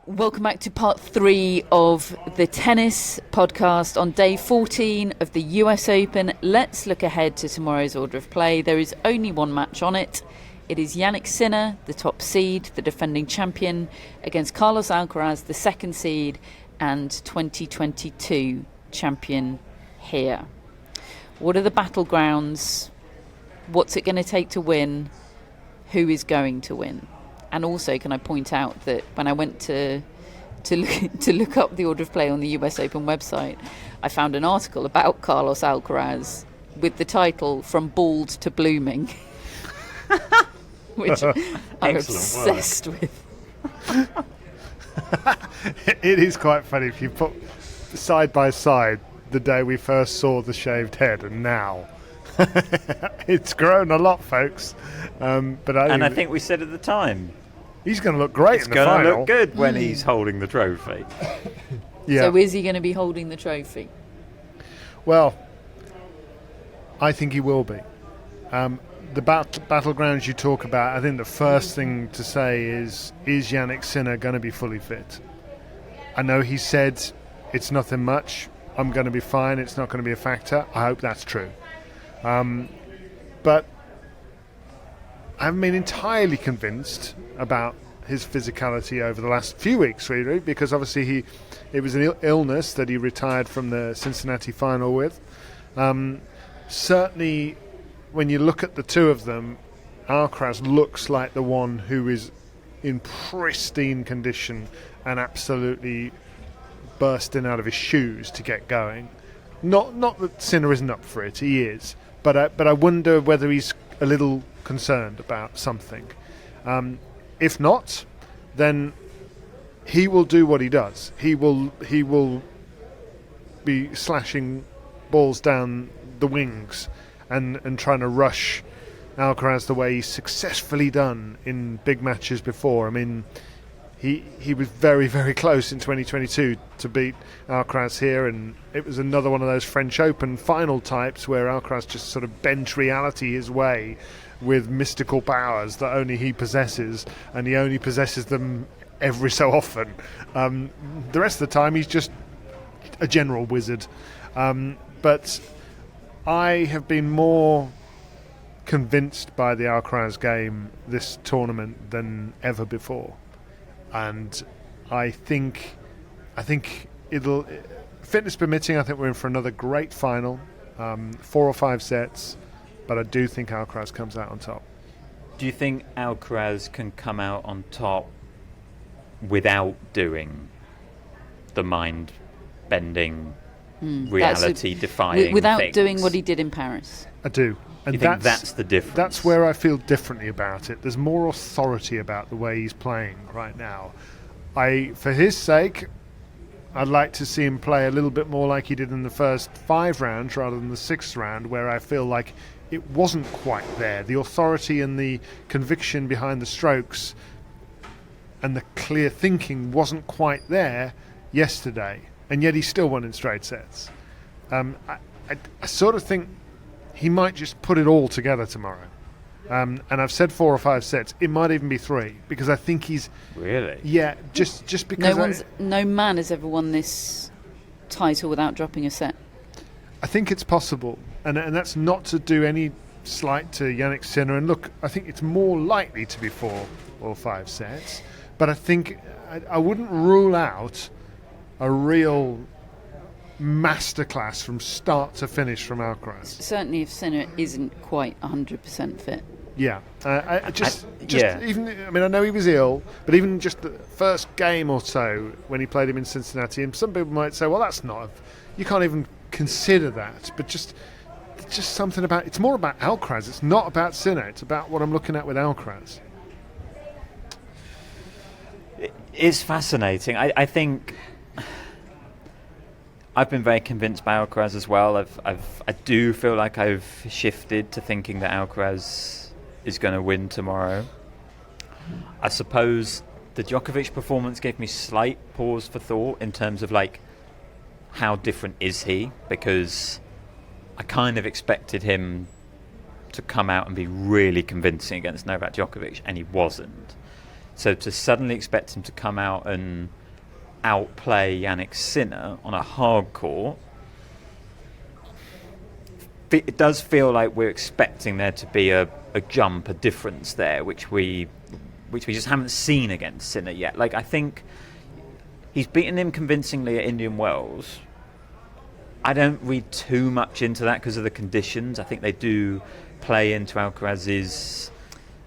Welcome back to part 3 of the tennis podcast on day 14 of the US Open. Let's look ahead to tomorrow's order of play. There is only one match on it. It is Jannik Sinner, the top seed, the defending champion, against Carlos Alcaraz, the second seed and 2022 champion here. What are the battlegrounds? What's it going to take to win? Who is going to win? And also, can I point out that when I went to look up the order of play on the US Open website, I found an article about Carlos Alcaraz with the title "From Bald to Blooming," which I'm obsessed with. It is quite funny if you put side by side the day we first saw the shaved head and now. It's grown a lot, folks. But I think we said at the time, he's going to look great it's in the going final. to look good when he's holding the trophy. Yeah. So is he going to be holding the trophy? Well, I think he will be. The battlegrounds you talk about, I think the first thing to say is Jannik Sinner going to be fully fit? I know he said it's nothing much, I'm going to be fine, it's not going to be a factor. I hope that's true. But I haven't been entirely convinced about his physicality over the last few weeks, really, because obviously it was an illness that he retired from the Cincinnati final with. Certainly, when you look at the two of them, Alcaraz looks like the one who is in pristine condition and absolutely bursting out of his shoes to get going. Not that Sinner isn't up for it, he is, but I wonder whether he's a little concerned about something. If not, then he will do what he does. He will be slashing balls down the wings and trying to rush Alcaraz the way he's successfully done in big matches before. I mean, he was very, very close in 2022 to beat Alcaraz here, and it was another one of those French Open final types where Alcaraz just sort of bent reality his way with mystical powers that only he possesses, and he only possesses them every so often. The rest of the time he's just a general wizard. But I have been more convinced by the Alcaraz game this tournament than ever before. And I think it'll, fitness permitting, I think we're in for another great final, 4 or 5 sets, but I do think Alcaraz comes out on top. Do you think Alcaraz can come out on top without doing the mind-bending, reality-defying without things? doing what he did in Paris? I do. And you think that's the difference? That's where I feel differently about it. There's more authority about the way he's playing right now. For his sake, I'd like to see him play a little bit more like he did in the first 5 rounds rather than the 6th round, where I feel like it wasn't quite there. The authority and the conviction behind the strokes and the clear thinking wasn't quite there yesterday, and yet he still won in straight sets. I sort of think he might just put it all together tomorrow. And I've said 4 or 5 sets. It might even be 3, because I think he's... Really? Yeah, just because... No man has ever won this title without dropping a set. I think it's possible. And that's not to do any slight to Jannik Sinner. And look, I think it's more likely to be 4 or 5 sets. But I think I wouldn't rule out a real masterclass from start to finish from Alcaraz. Certainly if Sinner isn't quite 100% fit. Yeah, even, I mean, I know he was ill, but even just the first game or so when he played him in Cincinnati, and some people might say, well, that's not, you can't even consider that, but just something about, it's more about Alcaraz, it's not about Sinner, it's about what I'm looking at with Alcaraz. It's fascinating. I think I've been very convinced by Alcaraz as well. I do feel like I've shifted to thinking that Alcaraz is going to win tomorrow. I suppose the Djokovic performance gave me slight pause for thought in terms of like how different is he, because I kind of expected him to come out and be really convincing against Novak Djokovic, and he wasn't. So to suddenly expect him to come out and outplay Jannik Sinner on a hard court, it does feel like we're expecting there to be a jump, a difference there, which we just haven't seen against Sinner yet. Like, I think he's beaten him convincingly at Indian Wells. I don't read too much into that because of the conditions. I think they do play into Alcaraz's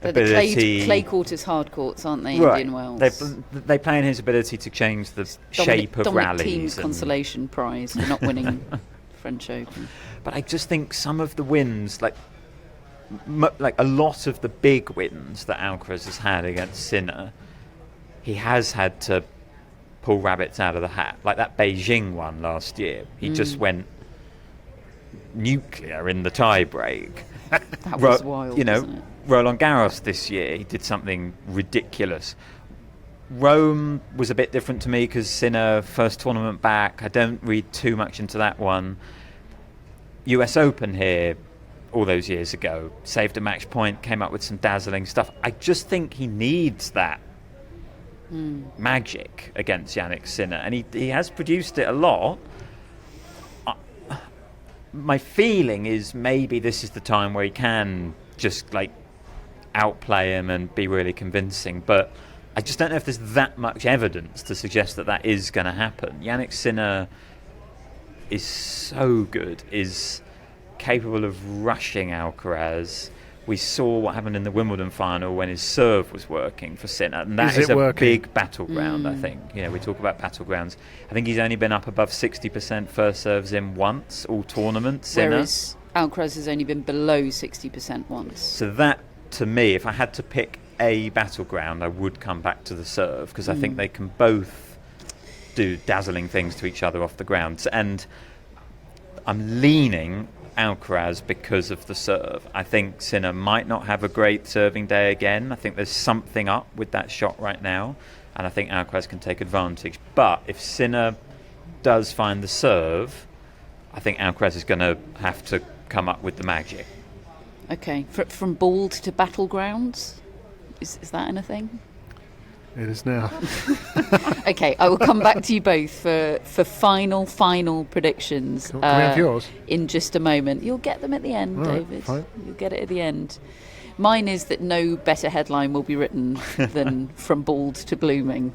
ability. The clay court is hard courts, aren't they? Right. Indian Wells. They play in his ability to change the shape of Dominic rallies. Thiem's consolation prize for not winning French Open. But I just think some of the wins, like a lot of the big wins that Alcaraz has had against Sinner, he has had to pull rabbits out of the hat. Like that Beijing one last year, he just went nuclear in the tie-break. That was wild, wasn't it? Roland Garros this year, he did something ridiculous. Rome was a bit different to me because Sinner, first tournament back. I don't read too much into that one. US Open here, all those years ago, saved a match point, came up with some dazzling stuff. I just think he needs that magic against Jannik Sinner, and he has produced it a lot. My feeling is maybe this is the time where he can just like outplay him and be really convincing, but I just don't know if there's that much evidence to suggest that is going to happen. Jannik Sinner is so good, is capable of rushing Alcaraz. We saw what happened in the Wimbledon final when his serve was working for Sinner, and that is a big battleground, I think. We talk about battlegrounds. I think he's only been up above 60% first serves in once, all tournaments, Sinner. Whereas Alcaraz has only been below 60% once. So that, to me, if I had to pick a battleground, I would come back to the serve, because I think they can both do dazzling things to each other off the ground. And I'm leaning Alcaraz because of the serve. I think Sinner might not have a great serving day again. I think there's something up with that shot right now, and I think Alcaraz can take advantage. But if Sinner does find the serve, I think Alcaraz is going to have to come up with the magic. Okay, from bald to battlegrounds, is that anything? It is now. Okay, I will come back to you both for final predictions. Can we have yours? In just a moment. You'll get them at the end, All right, David. fine. You'll get it at the end. Mine is that no better headline will be written than From Bald to Blooming.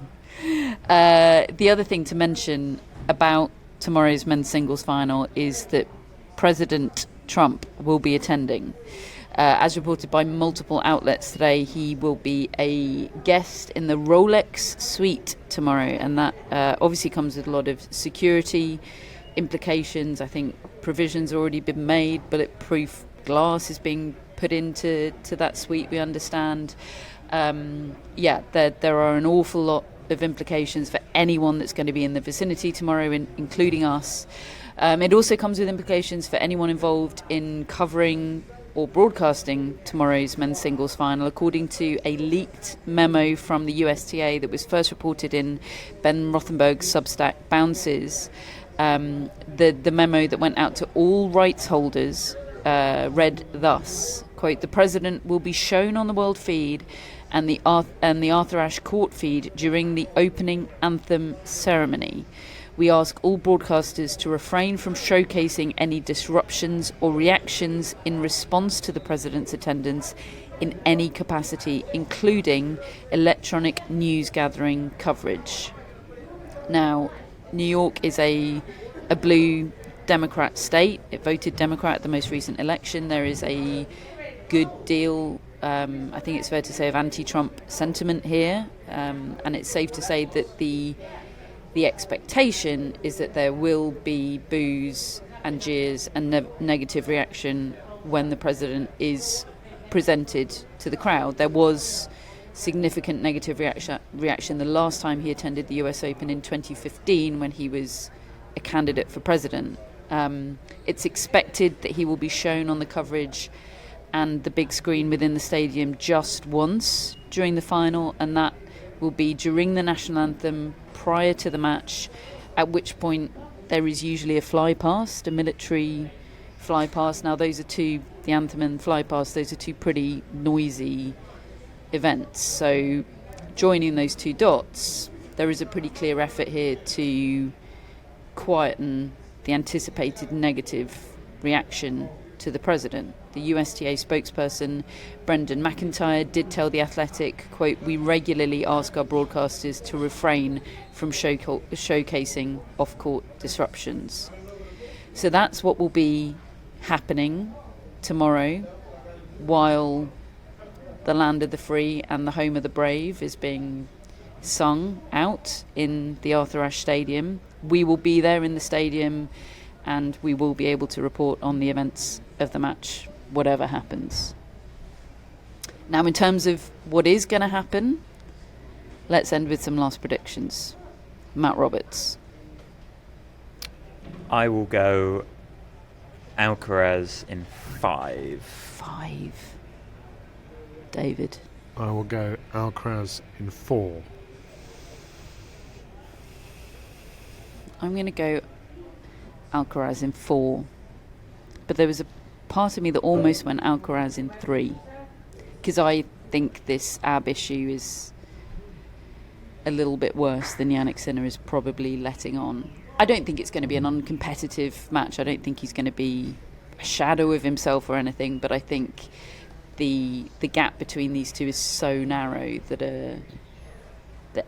The other thing to mention about tomorrow's men's singles final is that President Trump will be attending. As reported by multiple outlets today, he will be a guest in the Rolex suite tomorrow, and that obviously comes with a lot of security implications. I think provisions have already been made. Bulletproof glass is being put into that suite, we understand. There are an awful lot of implications for anyone that's going to be in the vicinity tomorrow, including us. It also comes with implications for anyone involved in covering or broadcasting tomorrow's men's singles final. According to a leaked memo from the USTA that was first reported in Ben Rothenberg's Substack Bounces, the memo that went out to all rights holders read thus, quote, "The president will be shown on the world feed and the Arthur Ashe court feed during the opening anthem ceremony. We ask all broadcasters to refrain from showcasing any disruptions or reactions in response to the president's attendance in any capacity, including electronic news gathering coverage." Now, New York is a blue Democrat state. It voted Democrat at the most recent election. There is a good deal, I think it's fair to say, of anti-Trump sentiment here, and it's safe to say that the expectation is that there will be boos and jeers and negative reaction when the president is presented to the crowd. There was significant negative reaction the last time he attended the US Open in 2015 when he was a candidate for president. It's expected that he will be shown on the coverage and the big screen within the stadium just once during the final, and that will be during the national anthem prior to the match, at which point there is usually a fly past, a military fly past. Now those are the anthem and fly past, those are two pretty noisy events. So joining those two dots, there is a pretty clear effort here to quieten the anticipated negative reaction to the president. The USTA spokesperson Brendan McIntyre did tell The Athletic, quote, "We regularly ask our broadcasters to refrain from showcasing off-court disruptions." So that's what will be happening tomorrow while the land of the free and the home of the brave is being sung out in the Arthur Ashe Stadium. We will be there in the stadium, and we will be able to report on the events of the match, whatever happens. Now, in terms of what is going to happen, let's end with some last predictions. Matt Roberts. I will go Alcaraz in 5. 5. David. I will go Alcaraz in 4. I'm going to go Alcaraz in 4. But there was a part of me that almost went Alcaraz in 3. Because I think this AB issue is a little bit worse than Jannik Sinner is probably letting on. I don't think it's going to be an uncompetitive match. I don't think he's going to be a shadow of himself or anything. But I think the gap between these two is so narrow that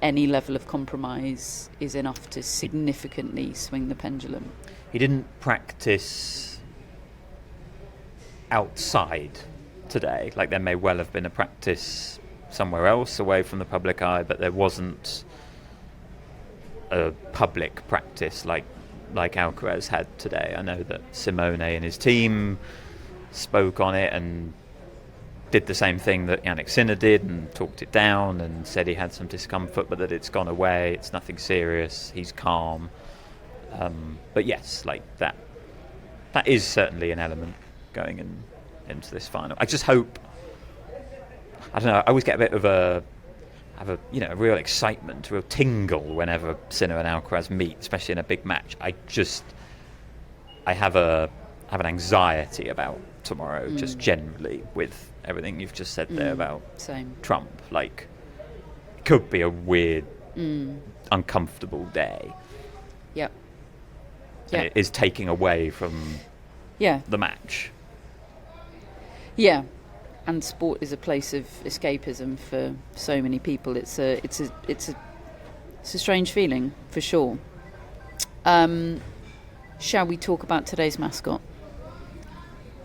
any level of compromise is enough to significantly swing the pendulum. He didn't practice outside today. Like, there may well have been a practice somewhere else away from the public eye, but there wasn't a public practice like Alcaraz had today. I know that Simone and his team spoke on it and did the same thing that Jannik Sinner did and talked it down and said he had some discomfort, but that it's gone away, it's nothing serious, he's calm. But yes, like that that is certainly an element going into this final. I just hope. I don't know. I always get a bit of a real excitement, a real tingle whenever Sinner and Alcaraz meet, especially in a big match. I have an anxiety about tomorrow, just generally, with everything you've just said there about Trump. Like, it could be a weird, uncomfortable day. Yep. And it is taking away from the match. Yeah. And sport is a place of escapism for so many people. It's a strange feeling, for sure. Shall we talk about today's mascot?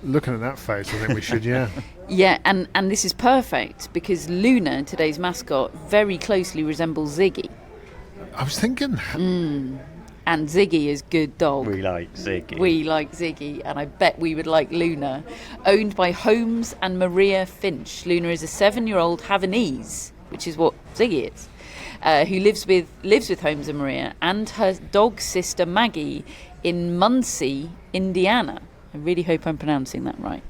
Looking at that face, I think we should, yeah. Yeah, and this is perfect because Luna, today's mascot, very closely resembles Ziggy. I was thinking. And Ziggy is good dog. We like Ziggy. And I bet we would like Luna. Owned by Holmes and Maria Finch. Luna is a 7-year-old Havanese, which is what Ziggy is, who lives with Holmes and Maria and her dog sister Maggie in Muncie, Indiana. I really hope I'm pronouncing that right.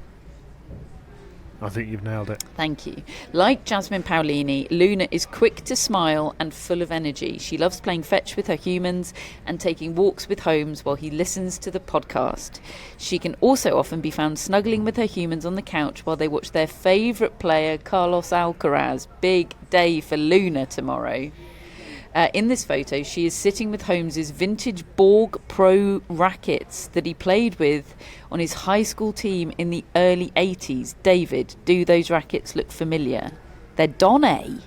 I think you've nailed it. Thank you. Like Jasmine Paolini, Luna is quick to smile and full of energy. She loves playing fetch with her humans and taking walks with Holmes while he listens to the podcast. She can also often be found snuggling with her humans on the couch while they watch their favourite player, Carlos Alcaraz. Big day for Luna tomorrow. In this photo, she is sitting with Holmes's vintage Borg Pro rackets that he played with on his high school team in the early 80s. David, do those rackets look familiar? They're Donne.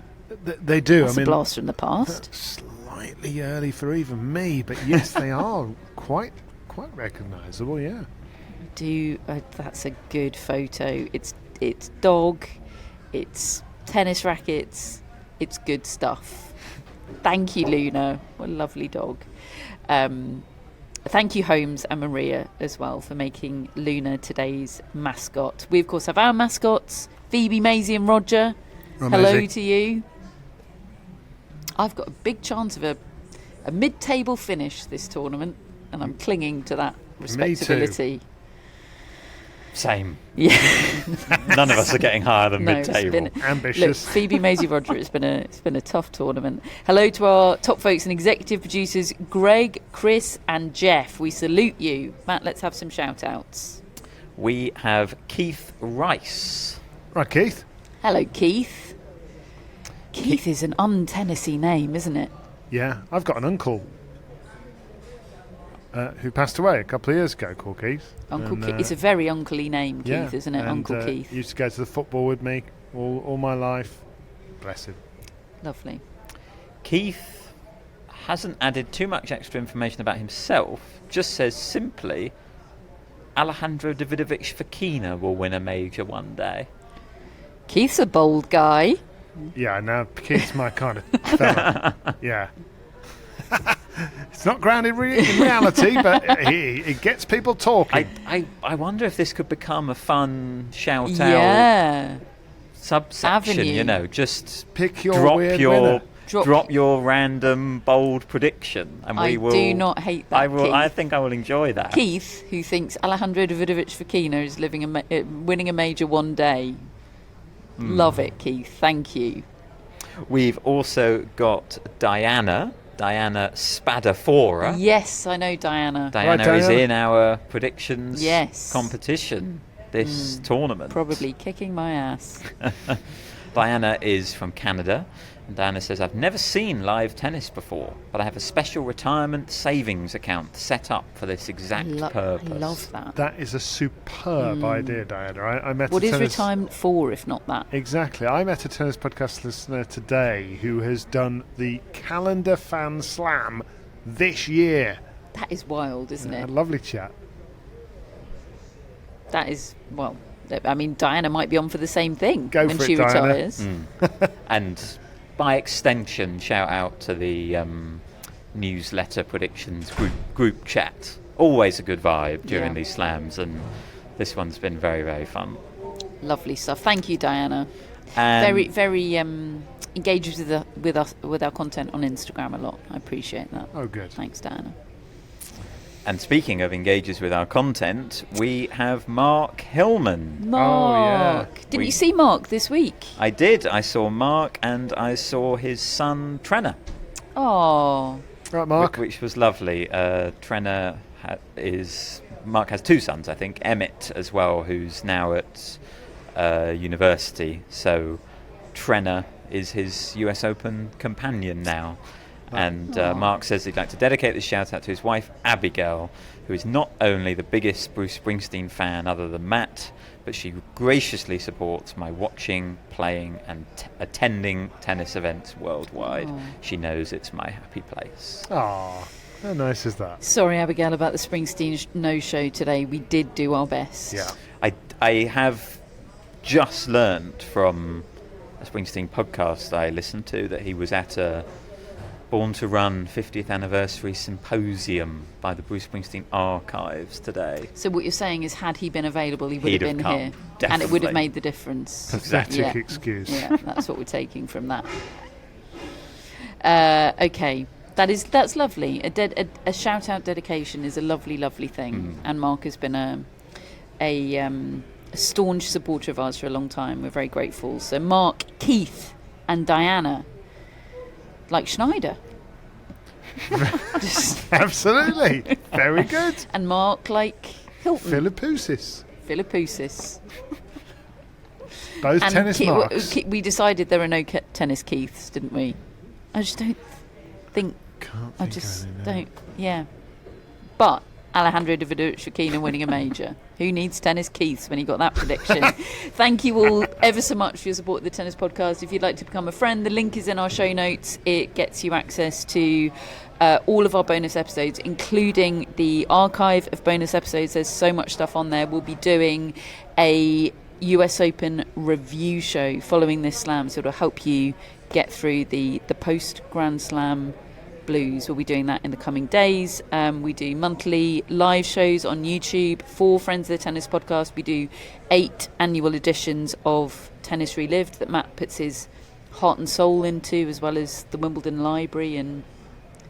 They do. That's a blast from the past. Slightly early for even me, but yes, they are quite recognisable. Yeah. That's a good photo. It's dog. It's tennis rackets. It's good stuff. Thank you, Luna. What a lovely dog. Thank you, Holmes and Maria, as well, for making Luna today's mascot. We, of course, have our mascots, Phoebe, Maisie and Roger. Hello to you. I've got a big chance of a mid-table finish this tournament, and I'm clinging to that respectability. Me too. Same. Yeah. None of us are getting higher than mid-table. Ambitious. Look, Phoebe, Maisie, Roger, it's been a tough tournament. Hello to our top folks and executive producers, Greg, Chris and Jeff. We salute you. Matt, let's have some shout-outs. We have Keith Rice. Right, Keith. Hello, Keith. Keith is an un-Tennessee name, isn't it? Yeah, I've got an uncle who passed away a couple of years ago called Keith. Uncle Keith. It's a very uncle-y name, Keith, isn't it? And, Uncle Keith. Used to go to the football with me all my life. Bless him. Lovely. Keith hasn't added too much extra information about himself, just says simply Alejandro Davidovich Fokina will win a major one day. Keith's a bold guy. Yeah, now Keith's my kind of fella. Yeah. It's not grounded in reality, but it gets people talking. I wonder if this could become a fun shout-out subsection, Avenue. Just pick your weird winner. Drop your random bold prediction, and we will. I do not hate that. I think I will enjoy that. Keith, who thinks Alejandro Davidovich Fokina is winning a major one day. Love it, Keith. Thank you. We've also got Diana Spadafora. Yes, I know Diana. Diana is in our predictions competition this tournament. Probably kicking my ass. Diana is from Canada. And Diana says, I've never seen live tennis before, but I have a special retirement savings account set up for this exact purpose. I love that. That is a superb idea, Diana. I met what is retirement for, if not that? Exactly. I met a tennis podcast listener today who has done the Calendar Fan Slam this year. That is wild, isn't it? A lovely chat. That is, well, I mean, Diana might be on for the same thing when for she it, Diana. retires. And by extension, shout out to the newsletter predictions group chat. Always a good vibe during these slams, and this one's been very, very fun. Lovely stuff. Thank you, Diana. And very, very engaged with our content on Instagram a lot. I appreciate that. Oh, good. Thanks, Diana. And speaking of engages with our content, we have Mark Hillman. Mark. Didn't you see Mark this week? I did. I saw Mark and I saw his son, Trenna. Oh. Right, Mark. Which was lovely. Trenna Mark has two sons, I think. Emmett as well, who's now at university. So Trenna is his US Open companion now. And Mark says he'd like to dedicate this shout out to his wife Abigail, who is not only the biggest Bruce Springsteen fan other than Matt, but she graciously supports my watching, playing and attending tennis events worldwide. She knows it's my happy place. Aw, how nice is that? Sorry, Abigail, about the Springsteen no-show today. We did do our best. Yeah. I have just learnt from a Springsteen podcast I listened to that he was at a Born to Run 50th anniversary symposium by the Bruce Springsteen archives today. So what you're saying is, had he been available, he would have been come, here, definitely. and it would have made the difference. Pathetic excuse. Yeah, that's what we're taking from that. Okay, that's lovely. A shout out dedication is a lovely, lovely thing, and Mark has been a staunch supporter of ours for a long time. We're very grateful. So Mark, Keith, and Diana. Like Schneider. Absolutely. Very good. And Mark like Hilton. Philippoussis. Both And tennis marks. We decided there are no tennis Keiths, didn't we? I just don't think. Can't I think just of any now. don't. Yeah. But Alejandro Davidovic winning a major. Who needs tennis Keiths when he got that prediction? Thank you all ever so much for your support of the Tennis Podcast. If you'd like to become a friend, the link is in our show notes. It gets you access to all of our bonus episodes, including the archive of bonus episodes. There's so much stuff on there. We'll be doing a US Open review show following this slam, so it'll help you get through the post-Grand Slam blues. We'll be doing that in the coming days. We do monthly live shows on YouTube for Friends of the Tennis Podcast. We do 8 annual editions of Tennis Relived that Matt puts his heart and soul into, as well as the Wimbledon Library and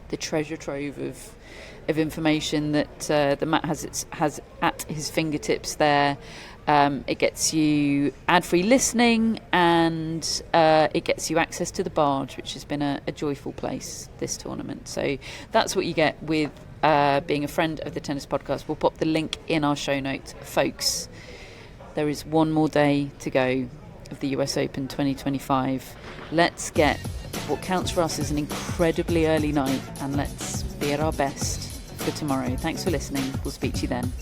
the treasure trove of information that Matt has at his fingertips there. It gets you ad-free listening, and it gets you access to the barge, which has been a joyful place this tournament. So that's what you get with being a friend of the Tennis Podcast. We'll pop the link in our show notes. Folks, there is one more day to go of the US Open 2025. Let's get what counts for us as an incredibly early night, and let's be at our best for tomorrow. Thanks for listening. We'll speak to you then.